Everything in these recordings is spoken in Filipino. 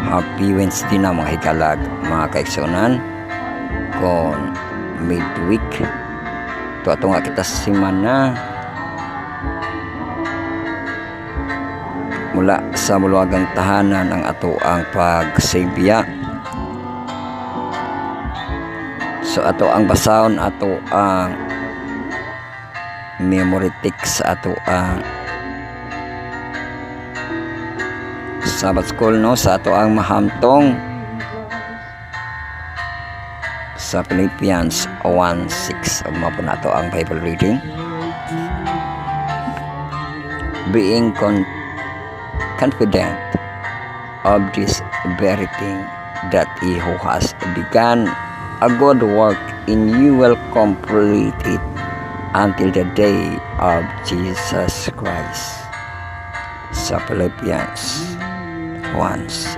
Happy Wednesday na mga hikalag, mga kaigsunan. Kung midweek ito ato nga kita simana mula sa muluwagang tahanan ang ato ang pagsibiya. So ato ang basahon, ato ang memory text, ato ang Sabbath school, no, sa ato ang mahamtong sa Philippians 1:6. Ug mao po nato ang Bible reading. Being confident of this very thing, that he who has begun a good work in you will complete it until the day of Jesus Christ. Sa Philippians 1:6.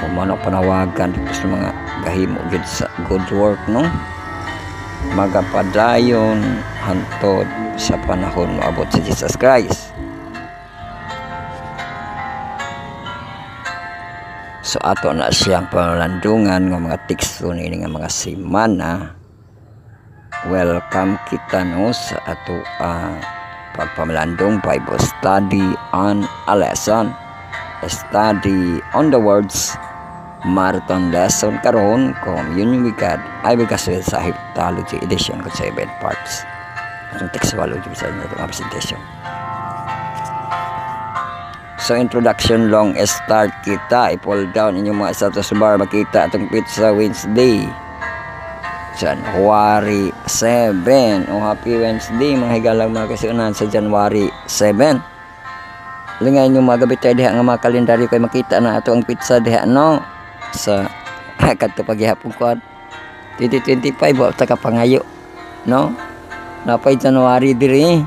O manong panawagan dito sa mga gahimo gid sa good work, no, magapadayon hantod sa panahon maabot si Jesus Christ. So ato na siyang panalandungan ng mga teksto ni nga mga semana. Welcome kita, no, sa ato ang pagpamalandong Bible study on a lesson. Study on the words, marathon lesson karon communion with God. I will kaswel sa Heptology edition ko sa 7 parts. Itong textualogy sa itong presentation. So introduction, long start kita. I-pull down inyong mga status bar, makita itong Pizza Wednesday, January 7. O happy Wednesday mga higalang mga kasunan sa January 7. Lingay nyo mga gabi tayo diha nga mga kalendaryo kay makita na ato ang pizza diha, no, sa kadto paghihapon ko 2025 wa ta kapangayo, no, napay January diri,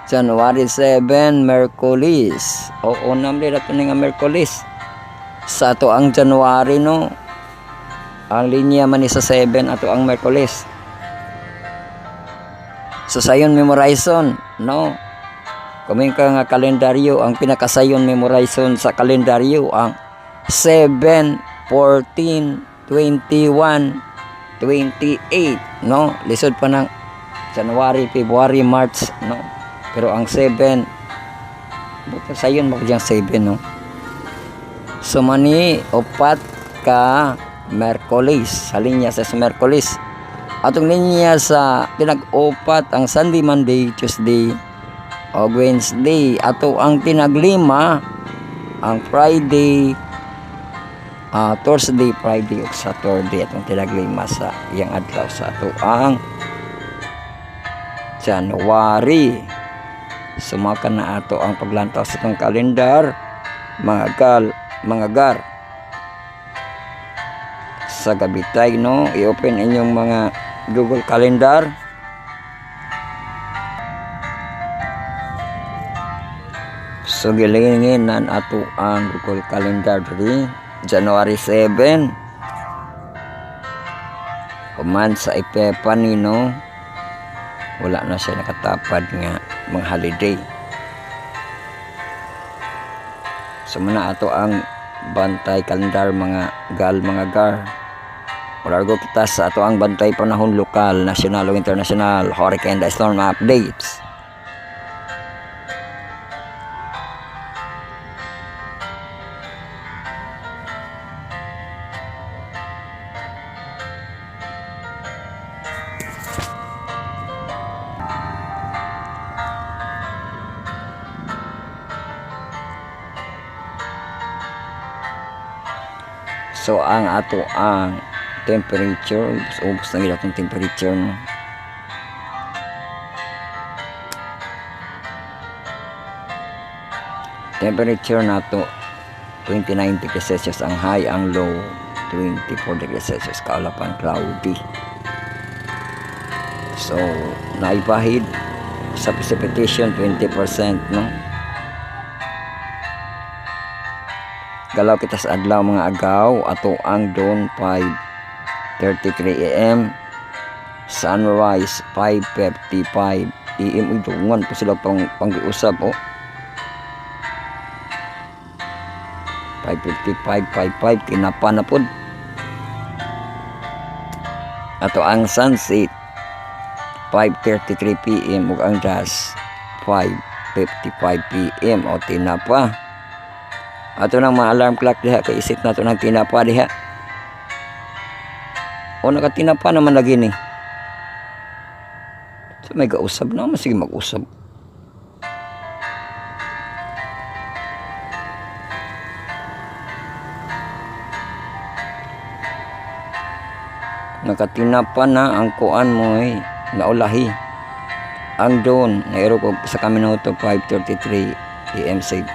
January 7 Merkulis. Oo namli rato nga Merkulis sa ato ang January, no, ang linya man ni sa 7 ato ang Merkulis. So sayon memorization, no, kaming ka nga kalendaryo, ang pinakasayon memorization sa kalendaryo ang 7, 14, 21, 28, no, lisod pa ng January, February, March, no, pero ang 7 buto sayon mo diyang 7, no. So mani upat ka Merkulis, sa linya sa Merkulis. Atong linya sa pinag-upat ang Sunday, Monday, Tuesday o Wednesday. Ato ang tinaglima ang Friday, Thursday, Friday o Saturday. Atong tinaglima sa iyang adlaw sa ato ang January. Sumaka na ato ang paglantaw sa itong kalendar, mga gar sa gabi tayo, no, i-open inyong mga Google Calendar. So gilingin nan ato ang Google Calendar diri January 7. Human sa Epepani, no, wala na siya nakatapad nga mga holiday. So muna ato ang bantay kalendar mga gar. Largo kita sa ato ang bantay panahon lokal, national o international, hurricane and storm updates. So ang ato ang temperature, ubos na gila itong temperature, no. Temperature nato 29 degrees Celsius ang high, ang low 24 degrees Celsius, kaalapan cloudy. So naibahid sa precipitation 20%, no. Galaw kita sa adlaw mga agaw, ato ang dawn 5:33 AM, sunrise 5:55 AM. Udungan po sila pang giusap, oh. 5:55, 5:5 tinapa na pud. Ato ang sunset 5:33 PM ug ang dusk 5:55 PM o tinapa. Ato nang mga alarm clock diha kay isip nato nang tinapa diha. O nakatinapa naman lagi ni. So may kausap na, sige mag-usap. Nakatinapa na ang kuan mo naulahi. Ang doon, nairo ko sa kaminuto 5:33 AM save.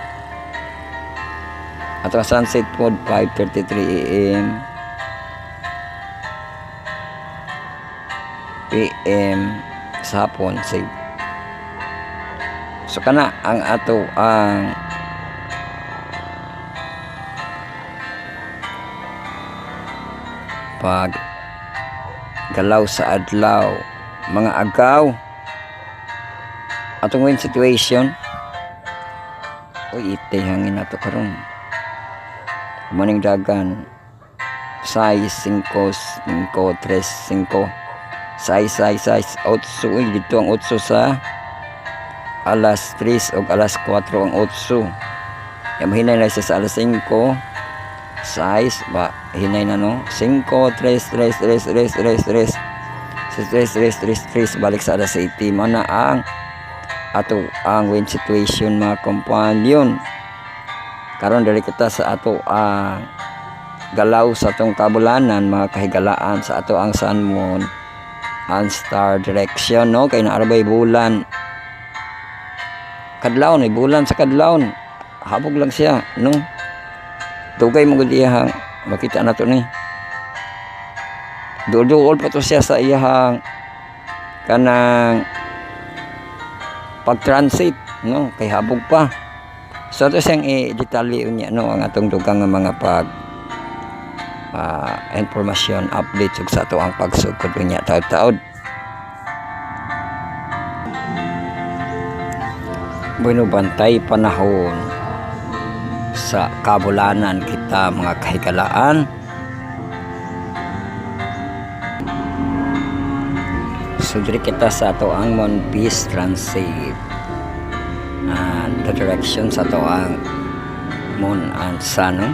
At ang sunset po 5:33 AM PM sa hapon save. So kana ang ato ang pag galaw sa adlaw, mga agaw atong wind situation. Uy, ite hangin nato karon. Maning dagan size 5, 5, 3, 5 size 8. Uy, dito ang 8 sa alas 3 o alas 4 ang 8. Yung hinay na sa alas 5 size ba hinay na no 5, 3 balik sa alas 8. Mana ang ato ang wind situation mga companion. Karon dali kita sa ato ang galaw sa atong kabulanan, mga kahigalaan sa ato ang sun, moon and star direction, no? Kay naarabay bulan kadlawon, ay bulan sa kadlawon habog lang siya, no? Dugay mo gud iyang makita nato ni duol pa to siya sa iyang kanang pag-transit, no? Kay habog pa. So ito siyang i-detalye niya, no, ang atong dugang nga mga pag information update ug sa ato ang pagsugod niya taud-taud. Bueno, bantay panahon sa kabulanan kita mga kahigalaan. Sudri kita sa ato ang Monpis Transit and the direction sa ato ang moon and sun, no?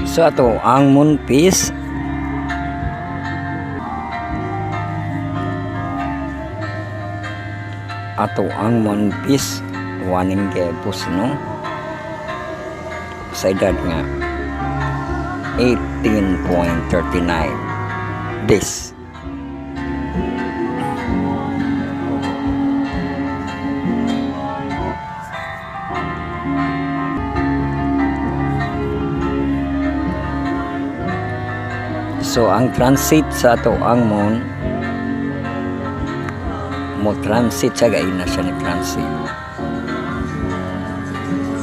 So ato ang Monpis waning gepos, no? Sa edad nga 18.39 days. So ang transit sa ato ang moon mo transit sa gay na siya ni transit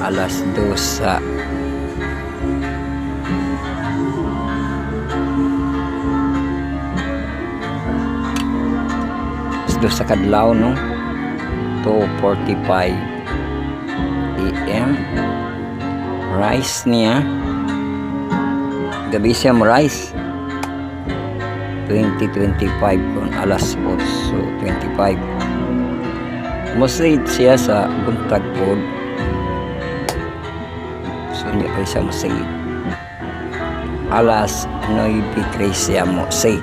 alas 2 sa sa kadlaw, no? 2:45 AM. Rise niya gabi siya mo rise 20:25 kung alas 8:25. Musayid siya sa buntag pod. So niya pa siya musayid alas 9:03 siya musayid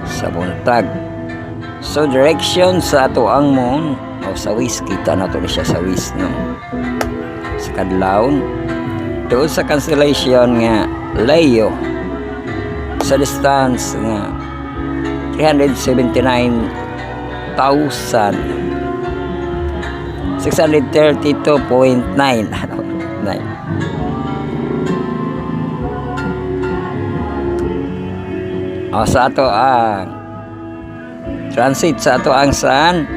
sa buntag. So direction sa ato ang moon o sa west, kita na to siya sa west, no? Sa kadlawon doon sa constellation nga Leo, sa distance nga 379,632.9 sa ato ang transit sa ato ang sun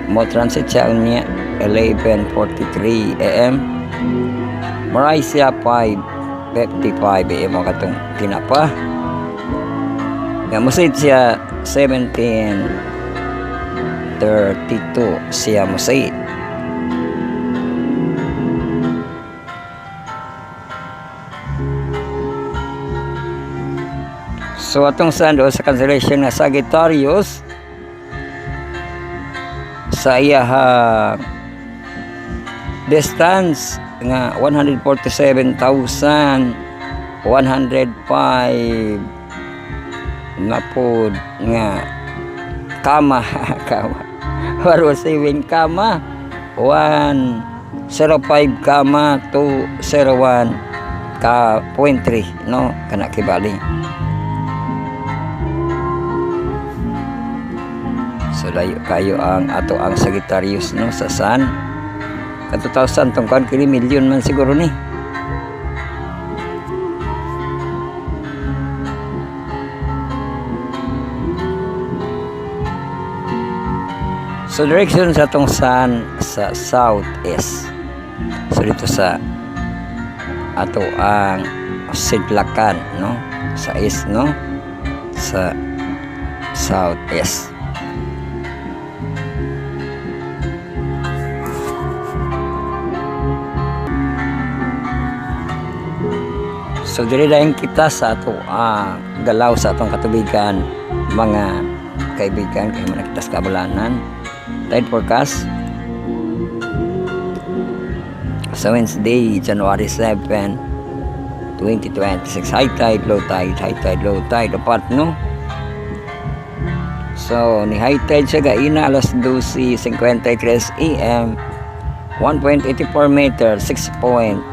mo transit siya unya 11:43 AM. Maray siya 5:55 AM mo katong tinapa. Nga musid siya 17:39 32 siya mo say. So atong sando sa constellation nga Sagittarius sa iyahang distance nga 147,105 na pod nga kama kama 107 kama 105 kama 201 ka 0.3 no kana kibali. So layo kayo ang ato ang Sagittarius no sa Sun. Ka 2,000 tong kan kini milyon man siguro ni. So direction sa atong Sun sa southeast. So dito sa ato ang sidlakan no sa east no sa southeast. So diri dayon kita sa ato galaw sa atong katubigan mga kaibigan kay man kita sa kabalanan. Tide forecast sa Wednesday, January 7, 2026. High tide, low tide, high tide, low tide. Dapat no? So ni high tide siya gaina alas 12:53 AM 1.84 meter 6.04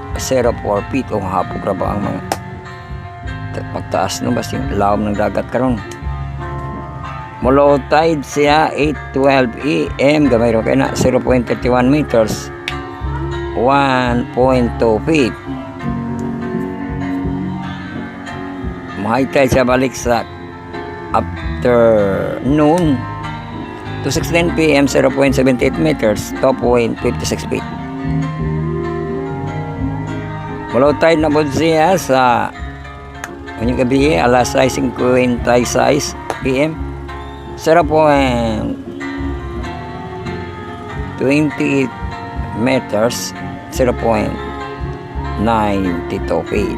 feet o hapog ra ba ang mga pagtaas no basta yung lawom ng dagat karon. Low tide siya 8:12 AM gamay ro kay na 0.31 meters 1.2 feet. High tide siya balik sa after noon to 16 PM 0.78 meters 2.56 feet. Low tide na po siya sa kanyang gabi alas 6:56 PM 0.28 meters 0.92 feet.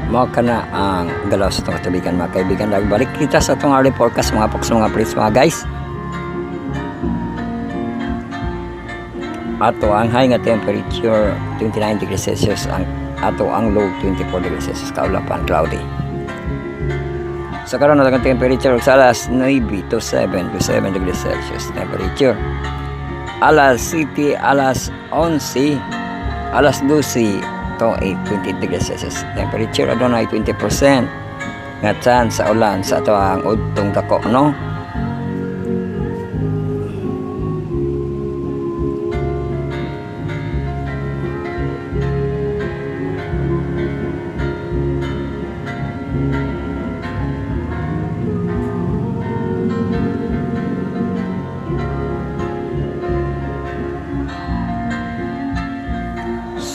Mao kana ang galaw sa itong katubigan mga kaibigan. Balik kita sa itong early forecast mga poks mga plates mga guys. Ato ang high nga temperature 29 degrees Celsius, ang ato ang low 24 degrees Celsius, kaulapan cloudy. Sa karon ang temperature sa alas 9 to 7 degrees Celsius temperature. Alas City alas 11 alas 12 to 20 degrees Celsius temperature. Adunay 20% nga chance sa ulan sa ato ang udtong dako no.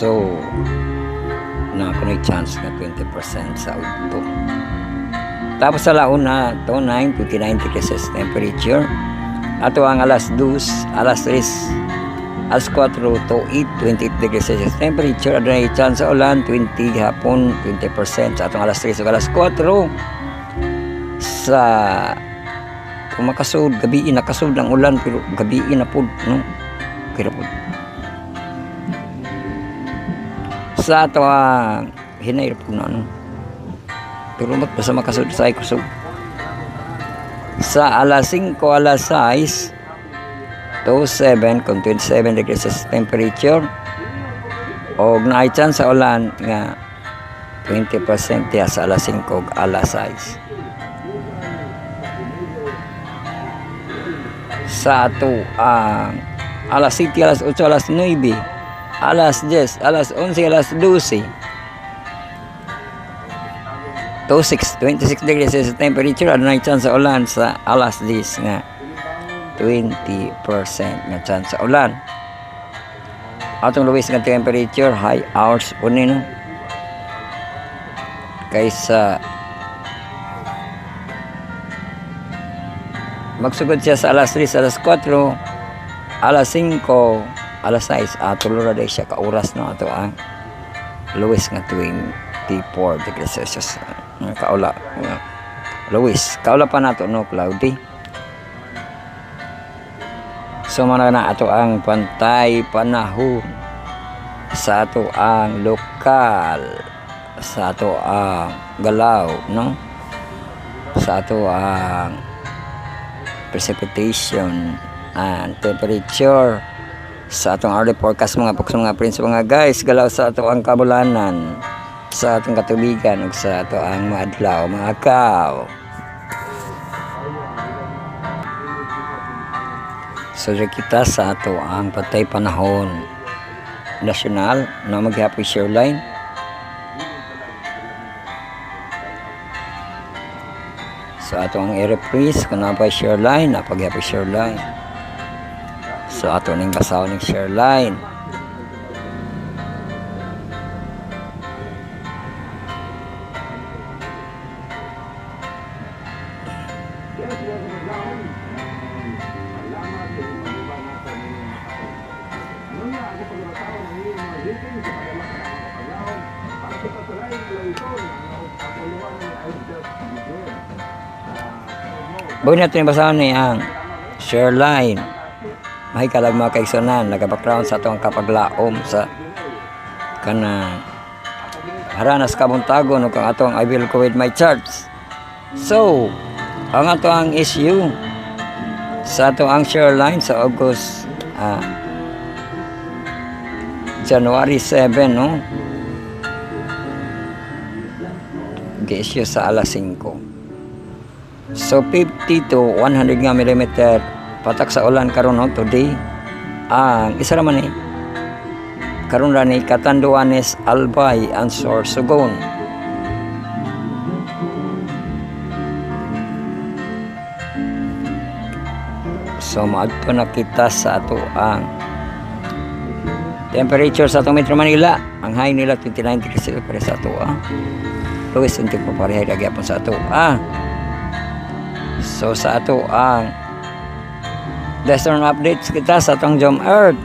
So, na kuno'y chance na 20% sa udto. Tapos sa launa, to 9 to 29 degrees temperature. Ato ang alas 2, alas 3, alas 4 to 8, 28 degrees Celsius temperature. Adunay chance sa ulan, 20 hapon, 20% sa atong alas 3 ug alas 4. Sa kung makasud, gabi nakasud ang ulan, pero gabi na pud, no? Pero pud. Sa ato ang hinayro po na ano. Pero basta makasud sa kusog. Sa alas 5, alas 6 to 7 kung 27 degrees temperature. O naay chance sa ulan nga 20% ya sa alas 5 ug alas 6. Sa ato ang alas 7, alas 8, alas 9, alas 10, alas 11, alas 12 to 26 degrees Celsius temperature. Adunay chance sa ulan sa alas 10 nga 20% nga chance sa ulan. Atong lowest nga temperature high hours unin no? Kaysa magsugod siya sa alas 3, alas 4, alas 5, alas 6, tulo na day siya ka oras no ato ang Luis nga 24 degrees Celsius. Kaula. Luis, kaula pa nato no cloudy. So mana na ato ang pantay panahon sa ato ang lokal, sa ato ang galaw no, sa ato ang precipitation and temperature, sa atong early forecast mga pokso mga prince mga guys, galaw sa ato ang kabulanan, sa atong katubigan ug sa ato ang maadlaw mga kaw. So kita sa ato ang patay panahon nasyonal na maghapoy shoreline. So ato ang i-reprise kung napay shoreline, napaghapoy shoreline. So ato ning basaw ning shoreline. Bago natin yung basahan niya ang shoreline. May kalag mga kaigsunan, nag-background sa itong kapaglaom sa kanang haranas kabuntagon o kang atong I will go with my charts. So, ang ato ang issue sa ato ang shoreline sa August January 7 no, gi-issue sa alas 5. So 50 to 100 nga millimeter patak sa ulan karon no today. Ang isa ra man ni karon ra ni Catanduanes, Albay and Sorsogon. So maadto na kita sa ato ang temperature sa atong Metro Manila. Ang high nila 29 degrees Celsius sa ato lowest unti pa parehay ra gyapon sa ato So sa ato ang Western updates kita sa atong Jom Earth.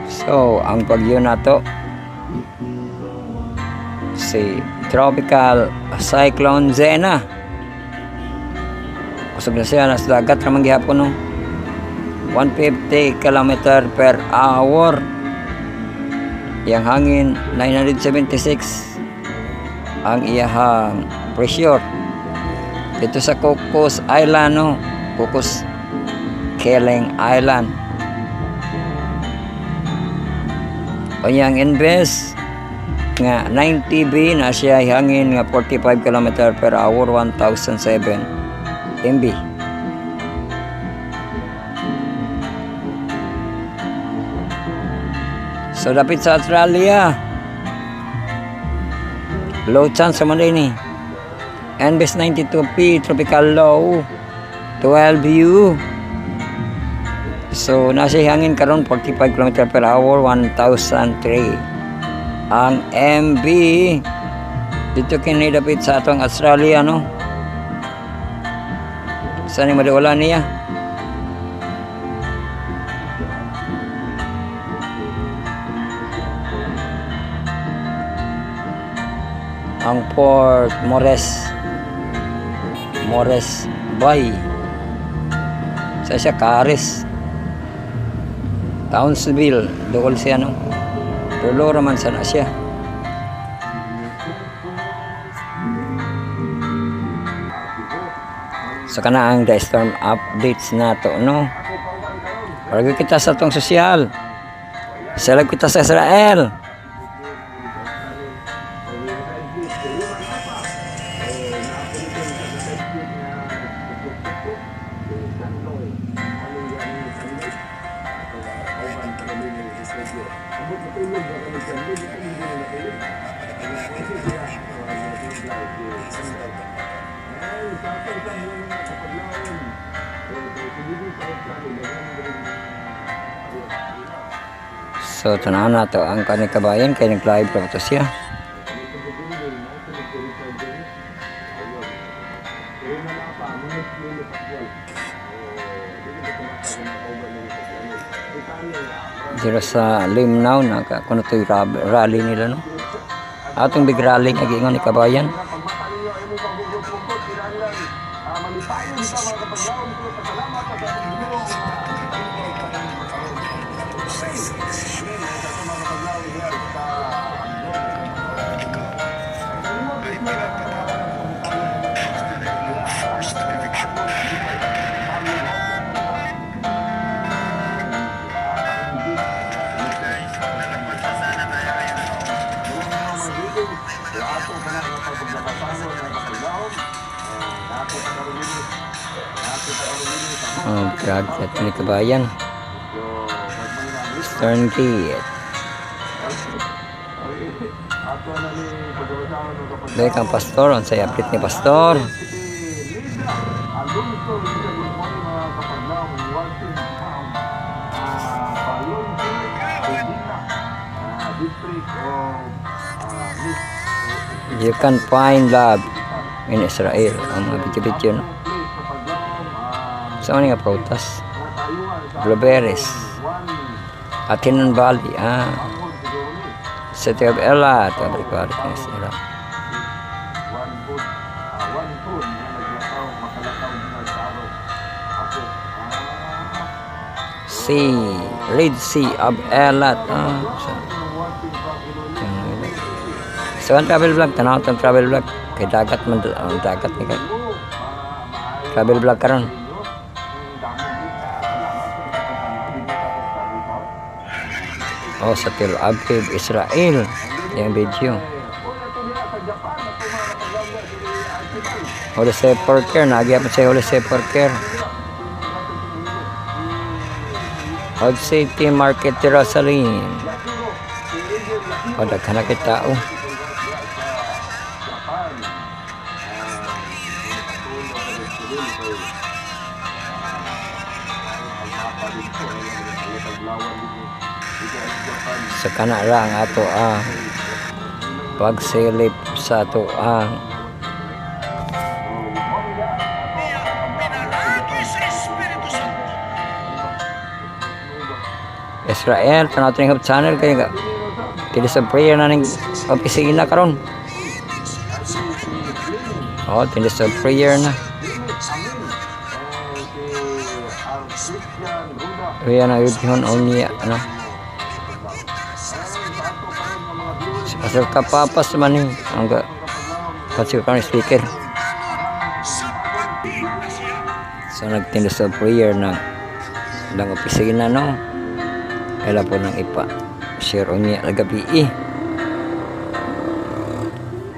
So ang bagyo na to si Tropical Cyclone Zena. Kusog na siya nas dagat ramang gihapon no. 150 km per hour. Yang hangin 976 ang iyahang pressure dito sa Cocos Island no, Cocos Keeling Island. O yang invest nga 90B na siya hangin nga 45 km per hour 1007 MB. So dapit sa Australia, low chance naman rin NBS 92P tropical low 12U. So nasa hangin karon 45 km per hour 1003 ang MB dito kini dapit sa atong Australia no. Saan ni madawala niya? Ang Port Mores Bay sa siya Caris Townsville dool siya no, tulo raman sana siya. So kana ang the storm updates nato no. Para kita sa tong sosyal, select kita sa Israel. So tanan na to ang kanang kabayan kay nag-live pa to siya. Dira sa Limnaw na kuno to'y rally nila no. Atong big rally nga giingon ni kabayan. Oh, grabe ni kabayan. Stern Gate. Dahil kang pastor, ang saya update ni pastor. You can find love in Israel. Ang mga video-video, no? Saan nga protas? Blueberries. Atinan Valley. City of Ella. Tabalik balik na sila. Red Sea of Elat. So ang travel vlog, tanaw itong travel vlog. Kay dagat man, dagat ni kay travel vlog karon. Oh, sa Tel Aviv, Israel. Yung video. Holy Sepulchre, nagyapon sa Holy Sepulchre. Old City Market, Jerusalem. O, daghan na kita tao. Sa kanara ang ato ang pagsilip sa ato ang Israel. Tanaw ito ng channel kaya tili sa prayer na ng opisina karon. Oh, tili sa prayer na. Kaya na yun on niya, ano? Asal kapapas man ni ang kasi kan speaker. So nagtinda sa prayer na lang opisina no. Kaya po nang ipa share on niya gabi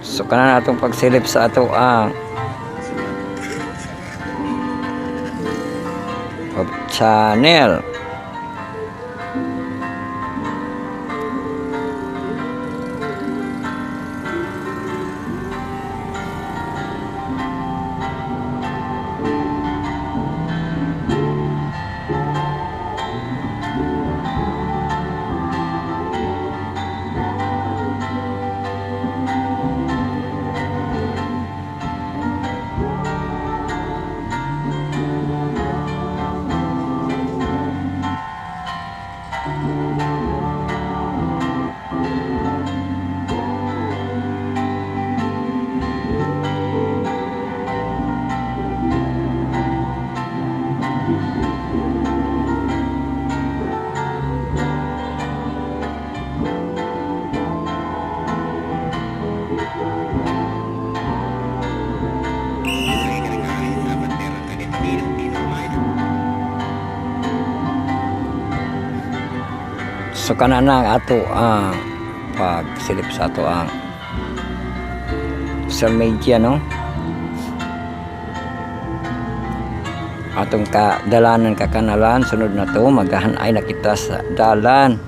So kana natong pagsilip sa ato ang channel. So kana na ato ang pagsilip sa ato ang social media no. Atong kadalanan kakanalan sunod na to magahan ay nakita sa dalan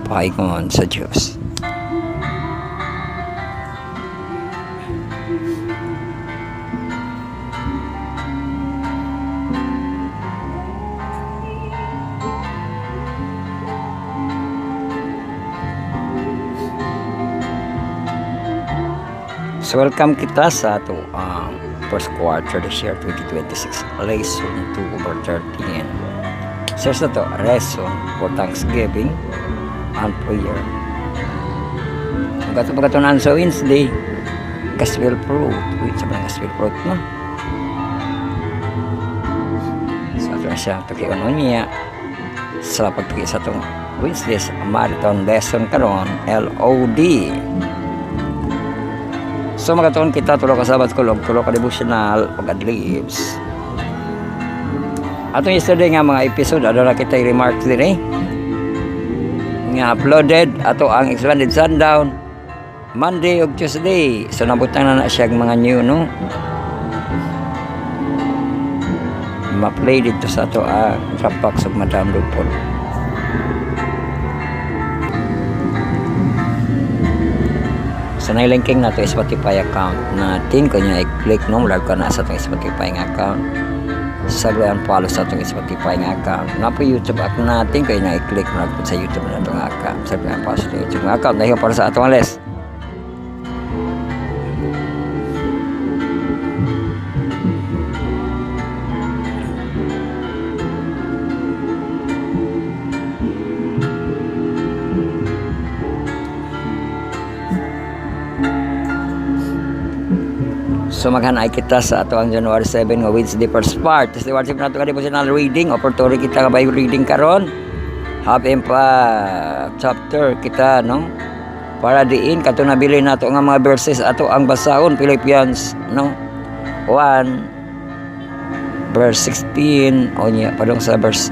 paingon sa Diyos. So welcome kita sa ato ang first quarter this year 2026 lesson 2/13. So sa to lesson for Thanksgiving and prayer. Pagkatunan sa Wednesday gospel fruit. Wait sa mga gospel fruit no. So ato na siya tukiunon niya sa pagtuki sa itong Wednesday's marathon lesson karon LOD. So magatuon kita tulo ka sabat ko log tulo ka devotional ug adlibs. Atong yesterday nga mga episode aduna kita i-remark din nga uploaded ato ang expanded sundown Monday ug Tuesday. So nabutang na siya mga new no. Ma-play dito sa ato ang Dropbox ug ma-download po. So nailinking na to Spotify account natin. Kanya i-click no, lag ka na sa itong Spotify nga account. Saglayan follow sa itong Spotify nga account. Na po YouTube account natin. Kaya na i-click mo po sa YouTube na itong account. Saglayan follow sa YouTube nga account. Dahil para sa itong alis. So maghanay kita sa ato ang January 7 nga Wednesday first part. Tapos worship nato ka devotional reading. Opportunity kita ka Bible reading karon. Hapin pa chapter kita no. Para diin kato nabili nato nga mga verses ato ang basahon Philippians no. 1 verse 16 o niya padung sa verse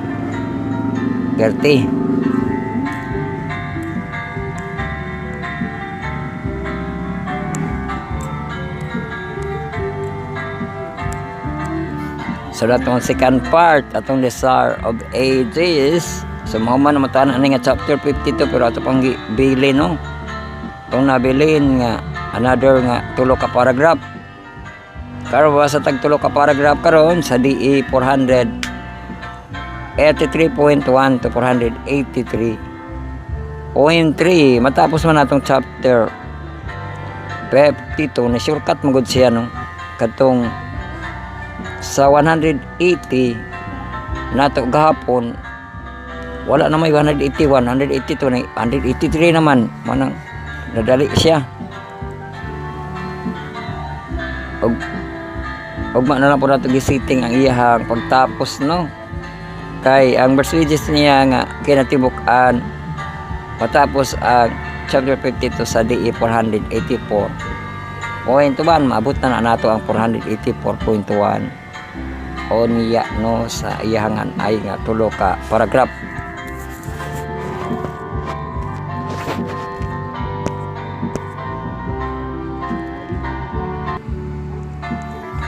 30. So datong second part atong Desire of Ages. So mao man matan ani nga chapter 52 pero ato pang bili no. Tong nabilin nga another nga tulo ka paragraph. Karon sa tag tulo ka paragraph karon sa DE 483.1 to 483.3 matapos man atong chapter 52 na shortcut magud siya no. Katong sa 180 nato gahapon wala na may 181 182 na 183 naman manang nadali siya og man na lang po nato gisitting ang iyahang pagtapos no kay ang verses niya nga kinatibuk-an matapos ang chapter 52 sa DE 484 point 1 maabot na nato ang 484.1 o niya no sa iyahangan ay nga tulo ka paragraph.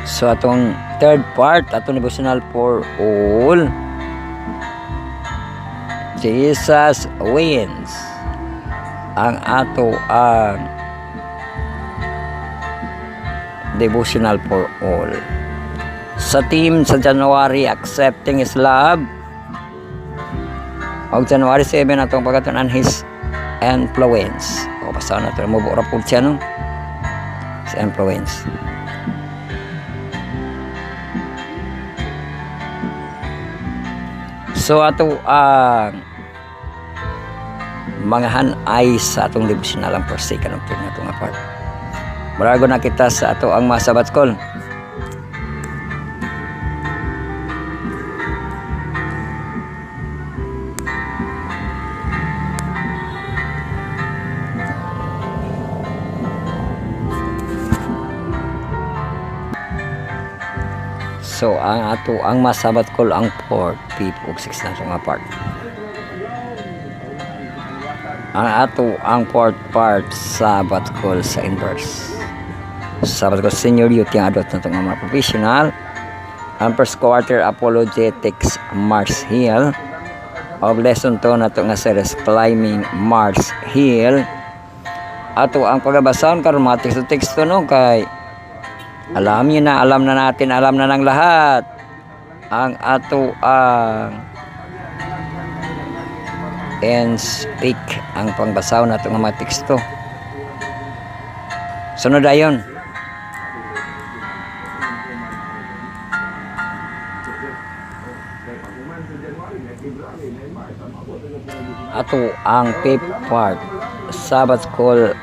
So atong third part atong devotional for all Jesus wins ang ato ang devotional for all. Sa team sa January accepting His love o January 7 atong pagkatunan His influence o basta na ito mabura po siya no sa influence. So ato ang mga hanay sa atong devotional ang persikan ng itong part. Marago na kita sa ato ang mga Sabbath call. So ang ato ang masabat call ang 4, 5 ug 6 na nga part. Ang ato ang 4th part Sabbath call sa inverse. Sabbath call senior youth yung adult na itong mga professional. Ang first quarter apologetics Mars Hill. Og lesson to na ito nga series climbing Mars Hill. Ato ang pagbabasaon karon mga teksto no kay alam na natin, alam na ng lahat ang ato ang and speak ang pangbasaw na itong mga teksto. Sunod ayon ato ang fifth part Sabbath School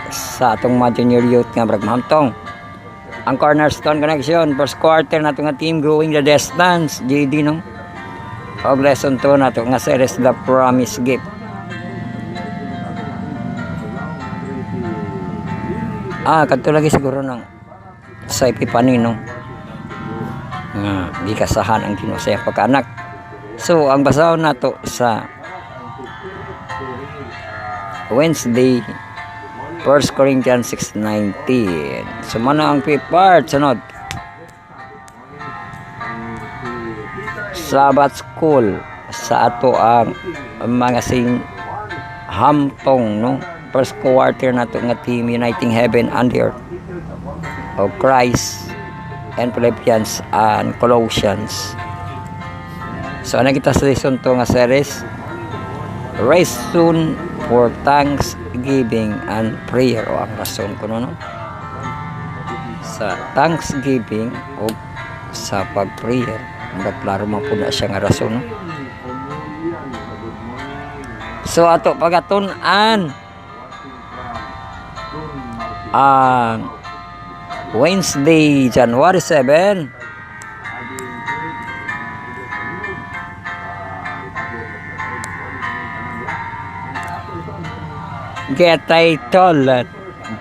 sa atong mga junior youth nga Bragmantong. Ang Cornerstone Connection first quarter nato nga team Growing the Distance JD no. Og lesson 2 nato nga series The Promise Gift. Kadto lagi siguro ng sa Epipani no. Nga di kasahan ang Ginoo sa iyang pagkaanak. So ang basahon nato sa Wednesday 1 Corinthians 6:19. So mano ang fifth part sunod. Sabbath School sa ato ang mga sing hamtong no. First quarter nato nga team Uniting Heaven and Earth of Christ and Philippians and Colossians. So ana kita sa lesson to nga series Reason for Thanksgiving and Prayer o ang rason kuno no sa Thanksgiving o sa pag-prayer magklaro man pud na siya nga rason no? So ato pagatun-an ang Wednesday, January 7 get titled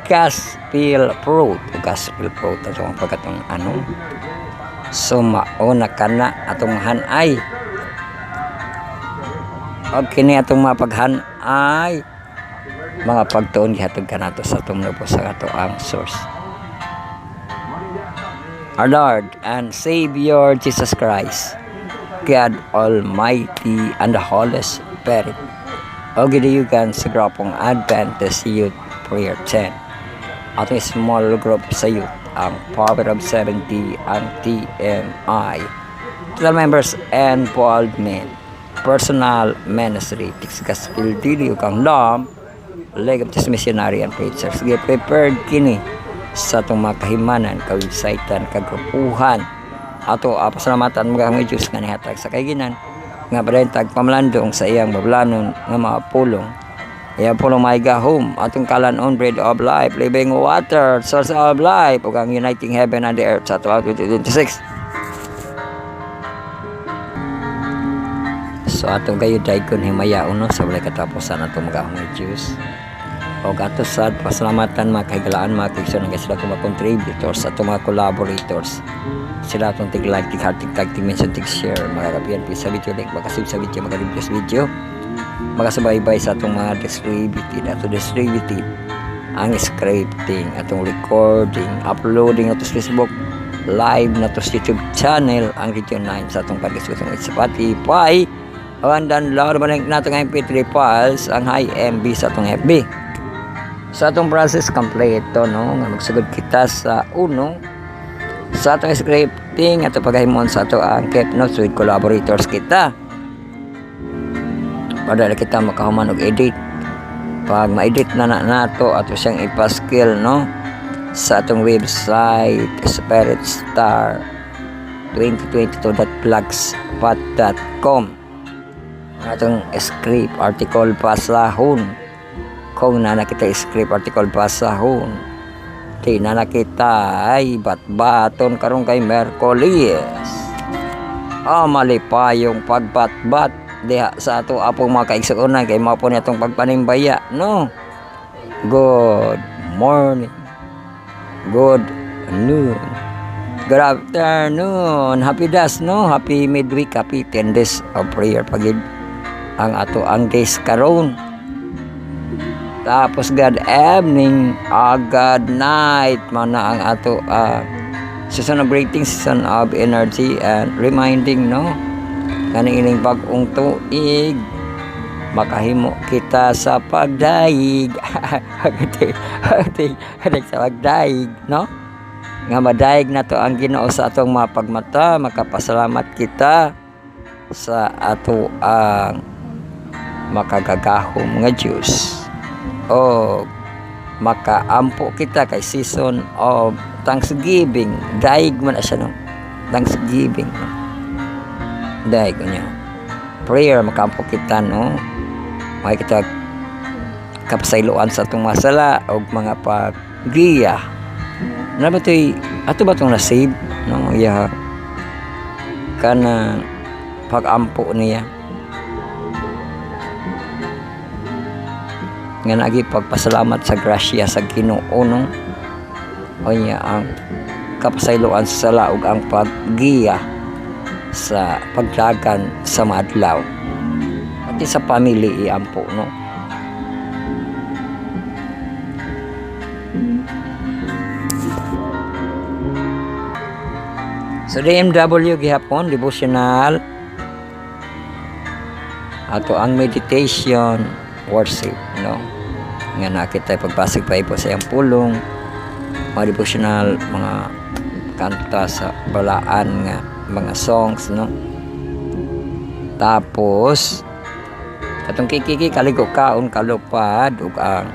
Gospel Fruit. Gospel Fruit atong pagkatong ano so mauna ka na atong hanay o kini atong mapaghanay mga pagtuon gihatod ka nato sa atong nubo sa ato ang source. Our Lord and Savior Jesus Christ, God Almighty and the Holy Spirit. O gidayugan sa grupong Adventist Youth Prayer 10. Atong small group sa youth, ang Power of 70 ang TMI. Total members and involved men. Personal ministry, Tix Gospel Dili kang LOM, Leg of Baptist Missionary and Preachers. Get prepared kini sa itong mga kahimanan, kawebsitan, kagrupuhan. Ato, pasalamatan mga ang Diyos nga nihatag sa kaiginan. Nga padayntag pamlandong sa iyang bablanon nga mga pulong. Iyang pulong maiga home. Atong kalanon, bread of life, living water, source of life. Ug ang Uniting Heaven and the Earth sa 2026. So atong kayo daykon himaya uno sa walay katapusan atong mga ang Diyos. O ato sa pasalamatan mga kahigalaan mga kaigsyon nga sila itong mga contributors at mga collaborators sila itong tig-like, tig-heart, tig-tag, tig-mention, tig-share mga kapiyan sa video link, makasib sa video, mag-review sa video makasabay-bay sa itong mga distributed ato distributed ang scripting, atong recording, uploading ato sa Facebook live na to sa YouTube channel ang Region 9 sa itong podcast sa Spotify and download man nato ng MP3 files ang high MB sa itong FB. Sa atong process kompleto no nga magsugod kita sa uno sa atong scripting at paghimon sa ato ang keep notes with collaborators kita para kita makahuman og edit pag ma-edit na nato ato siyang ipa-skill no sa atong website spiritstar2022.blogspot.com atong script article pasahon kung na nakita script article basahon di na nakita ay batbaton karong kay Merkulis malipayong pagbatbat diha sa ato apong mga kaigsuonan kay mao po nitong pagpanimbaya no. Good morning, good noon, good afternoon, happy das no, happy midweek, happy 10 days of prayer pagid ang ato ang days karon. Tapos God evening, God night, mana ang ato season of greeting, season of energy and reminding no kanining bagong tuig makahimo kita sa pagdaig sa pagdaig no nga madaig na to ang Ginoo sa atong mga pagmata makapasalamat kita sa ato ang makagagahom nga Diyos o makaampo kita kay season of Thanksgiving. Daig man na siya no, Thanksgiving no? Daig niya prayer makampo kita no. May kita kapasayloan sa itong masala o mga paggiya. Na ba ito'y ato ba itong nasib no iya kana pagampo niya nga nagi pagpasalamat sa grasya sa Ginoo no o niya ang kapasayloan sa sala ug ang paggiya sa pagdagan sa maadlaw pati sa pamilya iampo no. So DMW gihapon devotional ato ang meditation worship no nga nakita pagpasig pa po sa iyang pulong mga devotional mga kanta sa balaan nga mga songs no. Tapos atong kikiki kaligo kaon kalupad ug ang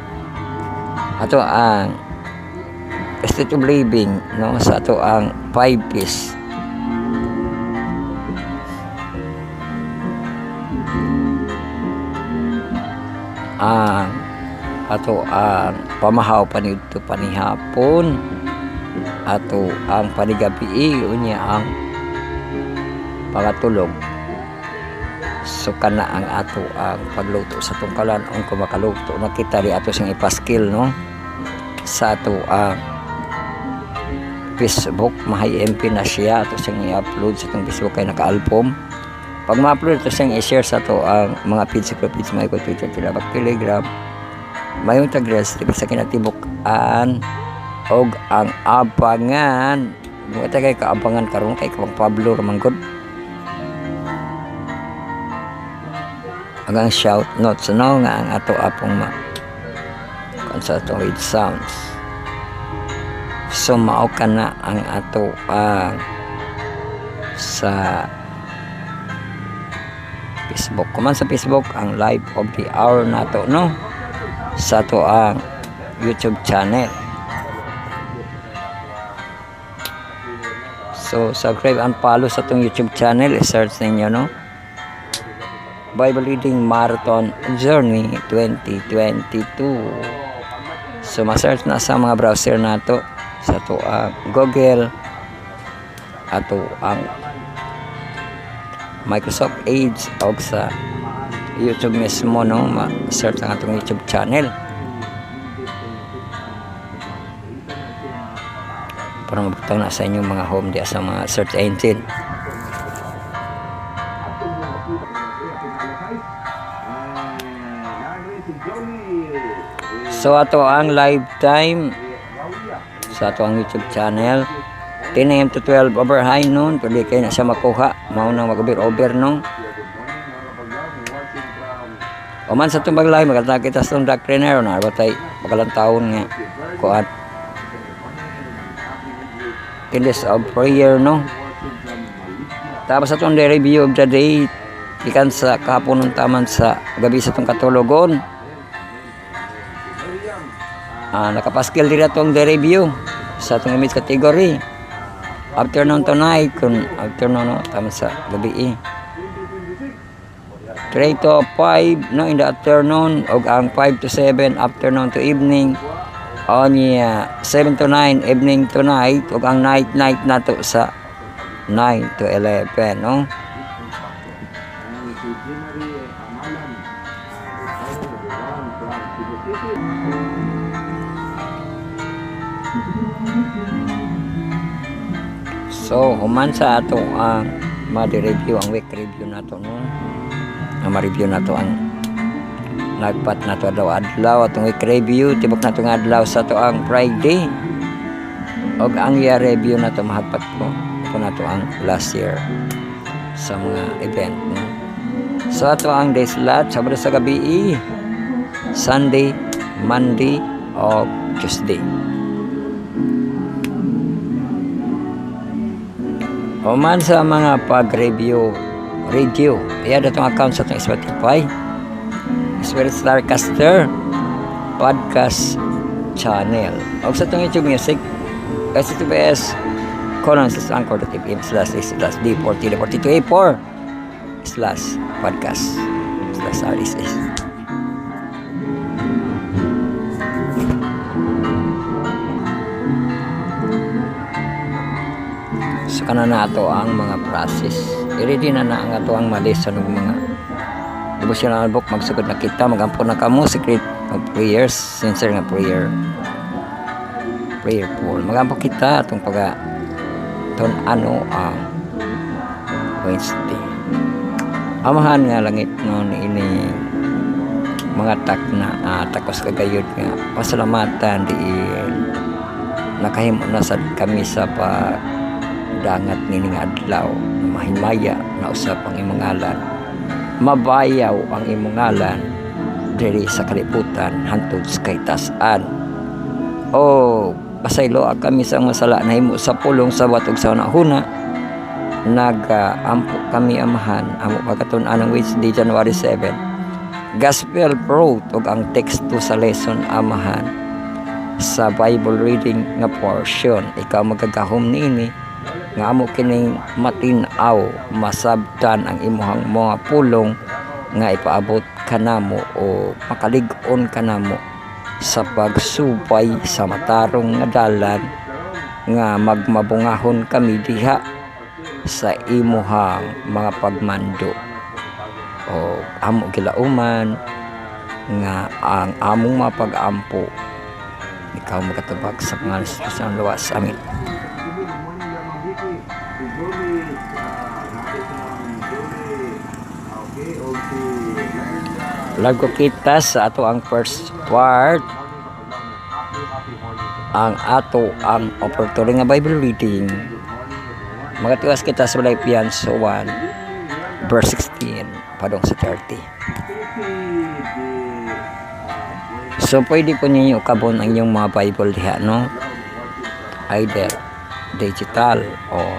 ato ang state of living no sa ato ang 5 P's. Ang ato ang pamahaw panidto panihapon ato ang panigabi unya ang pangatulog so kana ang ato ang pagluto sa tungkalan ang kumakaluto na kita di ato sing ipaskil no sa ato ang Facebook mahay MP na siya ato sing i-upload sa itong Facebook kay naka-album. Pag ma-upload ito siyang i-share sa to ang mga feeds may ko Twitter, Telegram, Telegram may utagres di sa kinatibukan og ang abangan mo ita kay kaabangan karon kay Kang Pablo Ramanggod ang shout notes no nga ang ato apong sa atong read sounds so mao kana ang ato sa Facebook. Kuman sa Facebook ang live of the hour nato no sa to ang YouTube channel. So subscribe and follow sa tong YouTube channel, i-search ninyo no. Bible Reading Marathon Journey 2022. So ma-search na sa mga browser nato sa to ang Google ato ang Microsoft Edge o sa YouTube mismo no ma-search ang atong YouTube channel para mabutang na sa inyong mga home diya sa mga search engine. So ato ang live time sa ato ang YouTube channel 10 AM to 12 over high noon pwede kayo na siya makuha mao nang mag-over no o man sa itong baglay magkata kita sa itong doctrinaire na batay magalang taon nga kuat 10 days of prayer no. Tapos sa itong review of the day ikan sa kahapon ng taman sa gabi sa itong katulogon nakapaskil din itong review sa itong image category afternoon to night kung afternoon no tama sa gabi 3 to 5 no in the afternoon og ang 5 to 7 afternoon to evening on 7 to 9 evening to night og ang night nato sa 9 to 11 no. So, human sa ato ang ma-review ang week review nato no. Ang ma-review nato ang nagpat nato adlaw atong week review tibok nato nga adlaw sa to ang Friday. Og ang year review nato mahagpat po nato ang last year sa mga event no. So ato ang day slot Sabado sa gabi Sunday, Monday o Tuesday. O man sa mga pag-review iya datong account sa itong Spotify Spirit Starcaster podcast channel o sa itong YouTube music https://anchor.fm/d404284 facebook.com/podcast/RSS. So kana na ato ang mga process. I-ready na ang ato ang ma-lesson ng mga devotional book. Magsugod na kita, magampo na kamo secret of prayers, sincere nga prayerful. Magampo kita atong pag ano ang Wednesday. Amahan nga langit no ini mga takos kagayod nga pasalamatan diin nakahimo na sad kami sa pagdangat nining adlaw na mahimaya na usap ang imong ngalan, mabayaw ang imong ngalan diri sa kalibutan hantod sa kaytas-an. Pasaylo kami sa mga sala na himo sa pulong sa watog sa unahuna. Ampo kami amahan amo pagkatun-an ng Wednesday, January 7. Gospel fruit ug ang teksto sa lesson amahan sa Bible reading nga portion. Ikaw magagahom niini nga amo kining matin-aw, masabtan ang imuhang mga pulong nga ipaabot kanamo o makalig-on kanamo sa pagsupay sa matarong nga dalan nga magmabungahon kami diha sa imuhang mga pagmando o amo gilauman nga ang among mapag-ampo ikaw magkatubag sa pangalan sa Diyos ang luwas. Amen. Lago kita sa ato ang first part ang opportunity nga Bible reading. Magatiwas kita sa Philippians 1 verse 16 padong sa 30. So pwede po ninyo kabon ang inyong mga Bible diha, no? Either digital or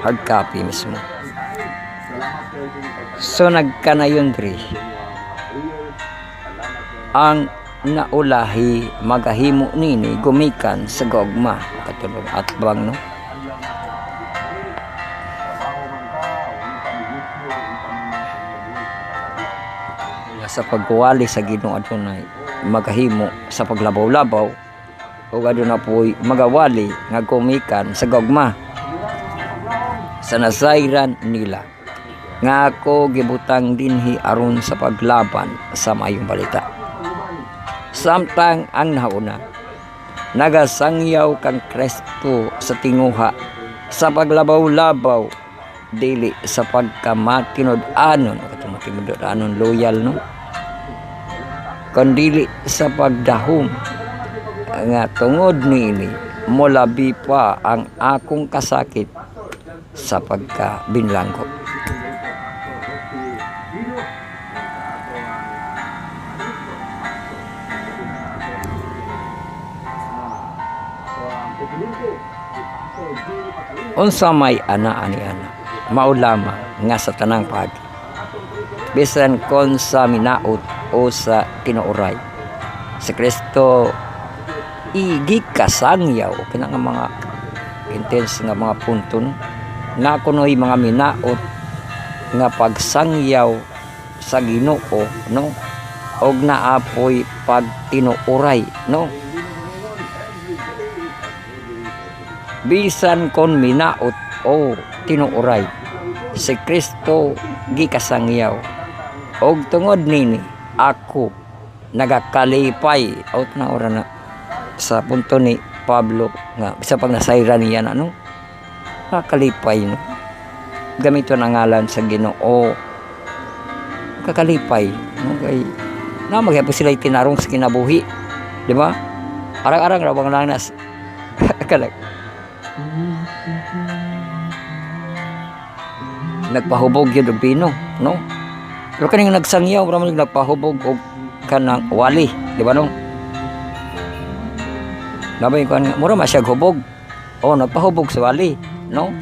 hard copy mismo. So nagkanayon diri ang naulahi magahimo nini gumikan sa gogma katulog at bang, no? Sa pagkuwali sa Ginoo adunay magahimo sa paglabaw-labaw ug aduna po'y magawali nga gumikan sa gogma sa nasayran nila nga ako gibutang dinhi aron sa paglaban sa maayong balita. Samtang ang nauna nagasangyaw kang Kristo sa tinguha sa paglabaw-labaw dili sa pagkamatinod-anon matinod-anon loyal, no? Kandili sa pagdahom nga tungod niini molabi pa ang akong kasakit sa pagkabinlanggo. Unsa may ana ani mao lamang nga sa tanang pagi bisan kon sa minaot o sa tinuuray si Kristo igikasangyaw kana nga mga intense nga mga punton nga kunoy mga minaot nga pagsangyaw sa Ginoo, no? Og naapoy pagtinuuray, no? Bisan kon minaot o tinuuray si Kristo gikasangyaw og tungod nini ako nagakalipay out na ora na sa punto ni Pablo nga sa pag nasayran niya na, no? Kakalipay, no? Gamiton ang ngalan sa Ginoo kakalipay, no? Kay na maghapo sila itinarong sa kinabuhi, di ba? Arang-arang ra bang lanas kalag nagpahubog yun og bino, no? Pero kaning nagsangyaw ramon nagpahubog og kanang wali, di ba, no? Labay ko mura masyag hubog o nagpahubog sa wali, no?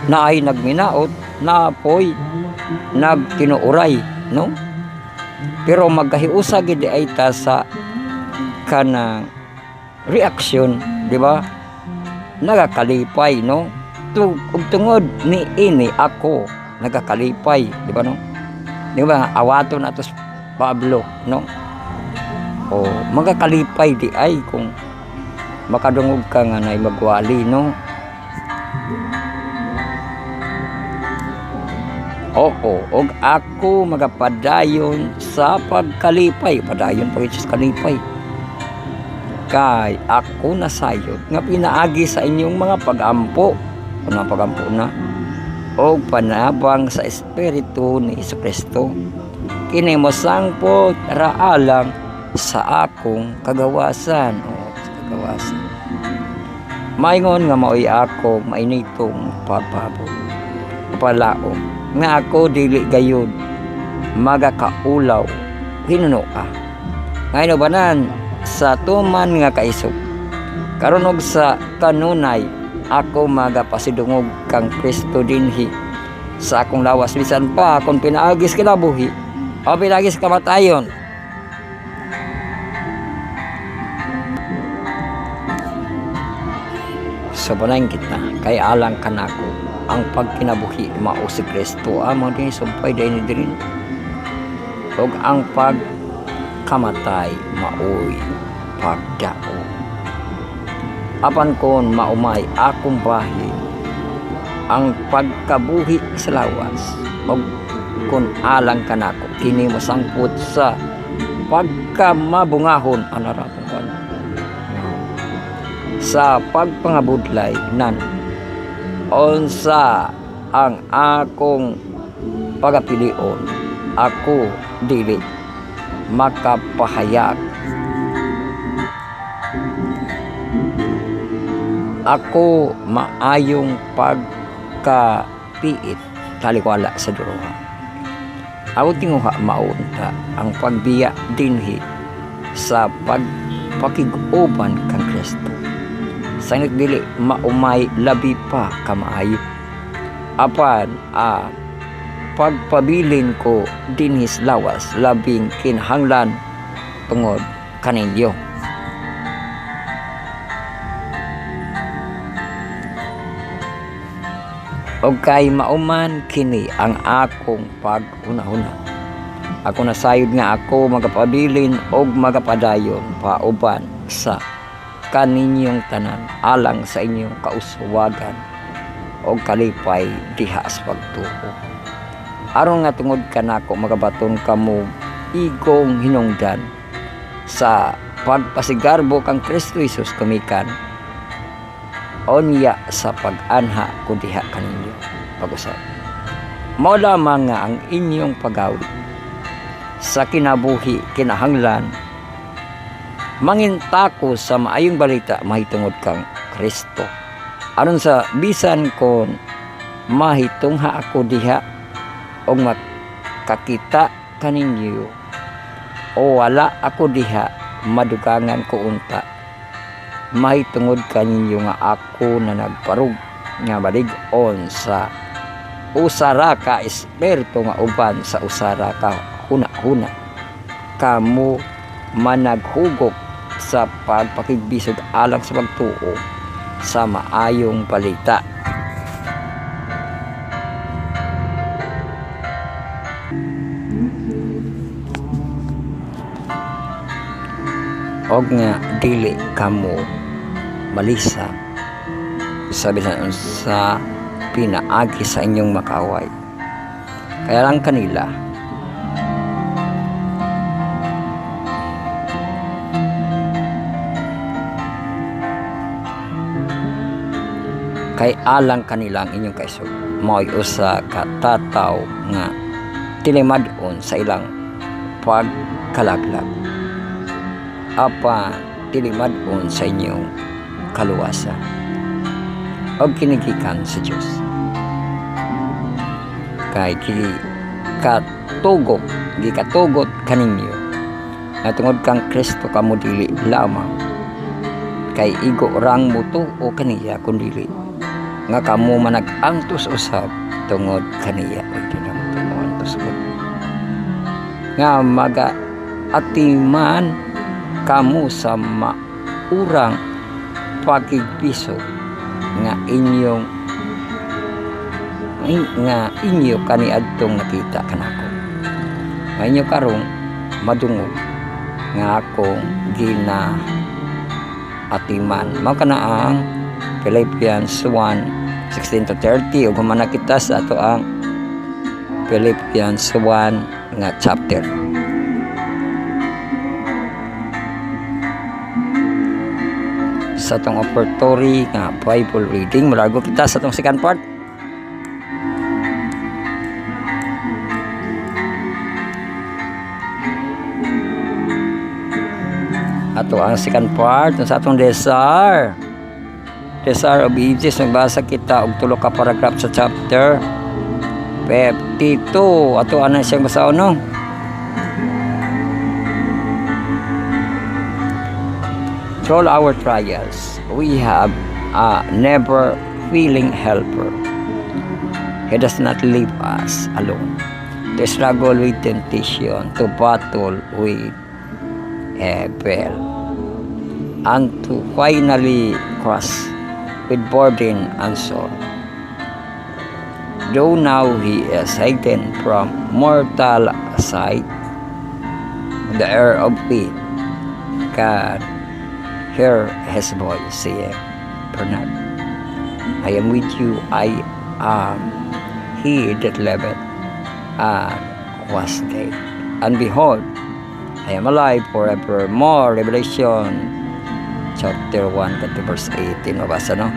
Naay nagminaot na apoy nagtinuuray, no? Pero magkahiusa gid ay ta sa kanang reaction, di ba? Nagakalipay, no? Tungod ni ini ako nagakalipay, di ba no? Di ba awaton atos Pablo, no? O magakalipay di ay kung makadungog ka nga na magwali, no? Oo, og ako magapadayon sa pagkalipay, padayon pa sa kalipay. Kay ako nasayod nga pinaagi sa inyong mga pagampo, unang pagampo na, o panabang sa Espiritu ni Jesucristo. Kini mo sangpot raalang sa akong kagawasan, o sa kagawasan. Maingon nga maoy ako mainitong pagpabot. Kapalao nga ako dili gayud magakaulaw hinuno ka. Ngayon banan sa tuman nga kaisog karon og sa kanunay ako magapasidungog kang Kristo dinhi sa akong lawas bisan pa kung pinaagis kinabuhi o pinaagis kamatayon. So banayin kita kay alang kanako ang pagkinabuhi mao si Kristo amo din sumpay din din ug ang pagkamatay maoy pagdao. Apan kon maumay akong bahin ang pagkabuhi sa lawas ug kun alang kanako kini masangput sa pagkamabungahon anaraton kan sa pagpangabudlay nan unsa ang akong pagapilion ako dili makapahayag ako maayong pagkapiit taliwala sa duruha. Ako tinguha maunta ang pagbiya dinhi sa pagpakiguban kang Kristo. Sa dili maumay labi pa kamaayo. Apan pagpabilin ko dinhis lawas labing kinahanglan tungod kaninyo. Og kay mauman kini ang akong pag-una-una. Ako nasayod nga ako magapabilin og magapadayon pauban sa kaninyong tanan alang sa inyong kauswagan o kalipay diha sa pagtuo. Aron nga tungod kanako magabaton kamo igong hinungdan sa pagpasigarbo kang Kristo Jesus kumikan onya sa pag-anha ko diha kaninyo pag-usap. Mao lamang nga ang inyong pagawid sa kinabuhi kinahanglan mangintako sa maayong balita mahitungod kang Kristo. Aron sa bisan kon mahitungha ako diha o makakita kaninyo o wala ako diha madugangan ko unta mahitungod kaninyo nga ako na nagparug nga balig-on sa usara ka espiritu nga uban sa usara ka huna-huna kamo managhugok sa pagpakigbisog alang sa pagtuo sa maayong balita. Og nga dili kamo malisa sabi sa pinaagi sa inyong makaway. Kaya lang kanila kay alang kanilang inyong kaisog mao'y usa ka tataw nga tilimad-on sa ilang pagkalaglag apa tilimad-on sa inyong kaluwasan og kinigikan sa Dios kay gikatugot kaninyo nga tungod kang Kristo kamo dili lamang kay igo rang muto o kaniya kundili nga kamo manag-antos usab tungod kaniya o tinamtuan tusod nga maga-atiman kamo sa maurang pagkigpiso nga inyong nga inyo kaniadtong nakita kanako. Mainyo karong madungog nga akong gina atiman. Mao kana ang Philippians 1:16-30 ug human kita sa ato ang Philippians 1 nga chapter. Sa atong offertory nga Bible reading, mulago kita sa atong second part. Ato ang second part sa atong Desire of Ages. Nagbasa kita og tulo ka paragraph sa chapter 52. Ato ana siyang basaon no. Through all our trials, we have a never failing helper. He does not leave us alone to struggle with temptation, to battle with evil, and to finally cross with burden and sorrow. Though now he is hidden from mortal sight, the air of faith, God hear his voice saying, Bernard, I am with you. I am he that liveth and was dead, and behold, I am alive forevermore. Revelation chapter 1 verse 18. Mabasa no?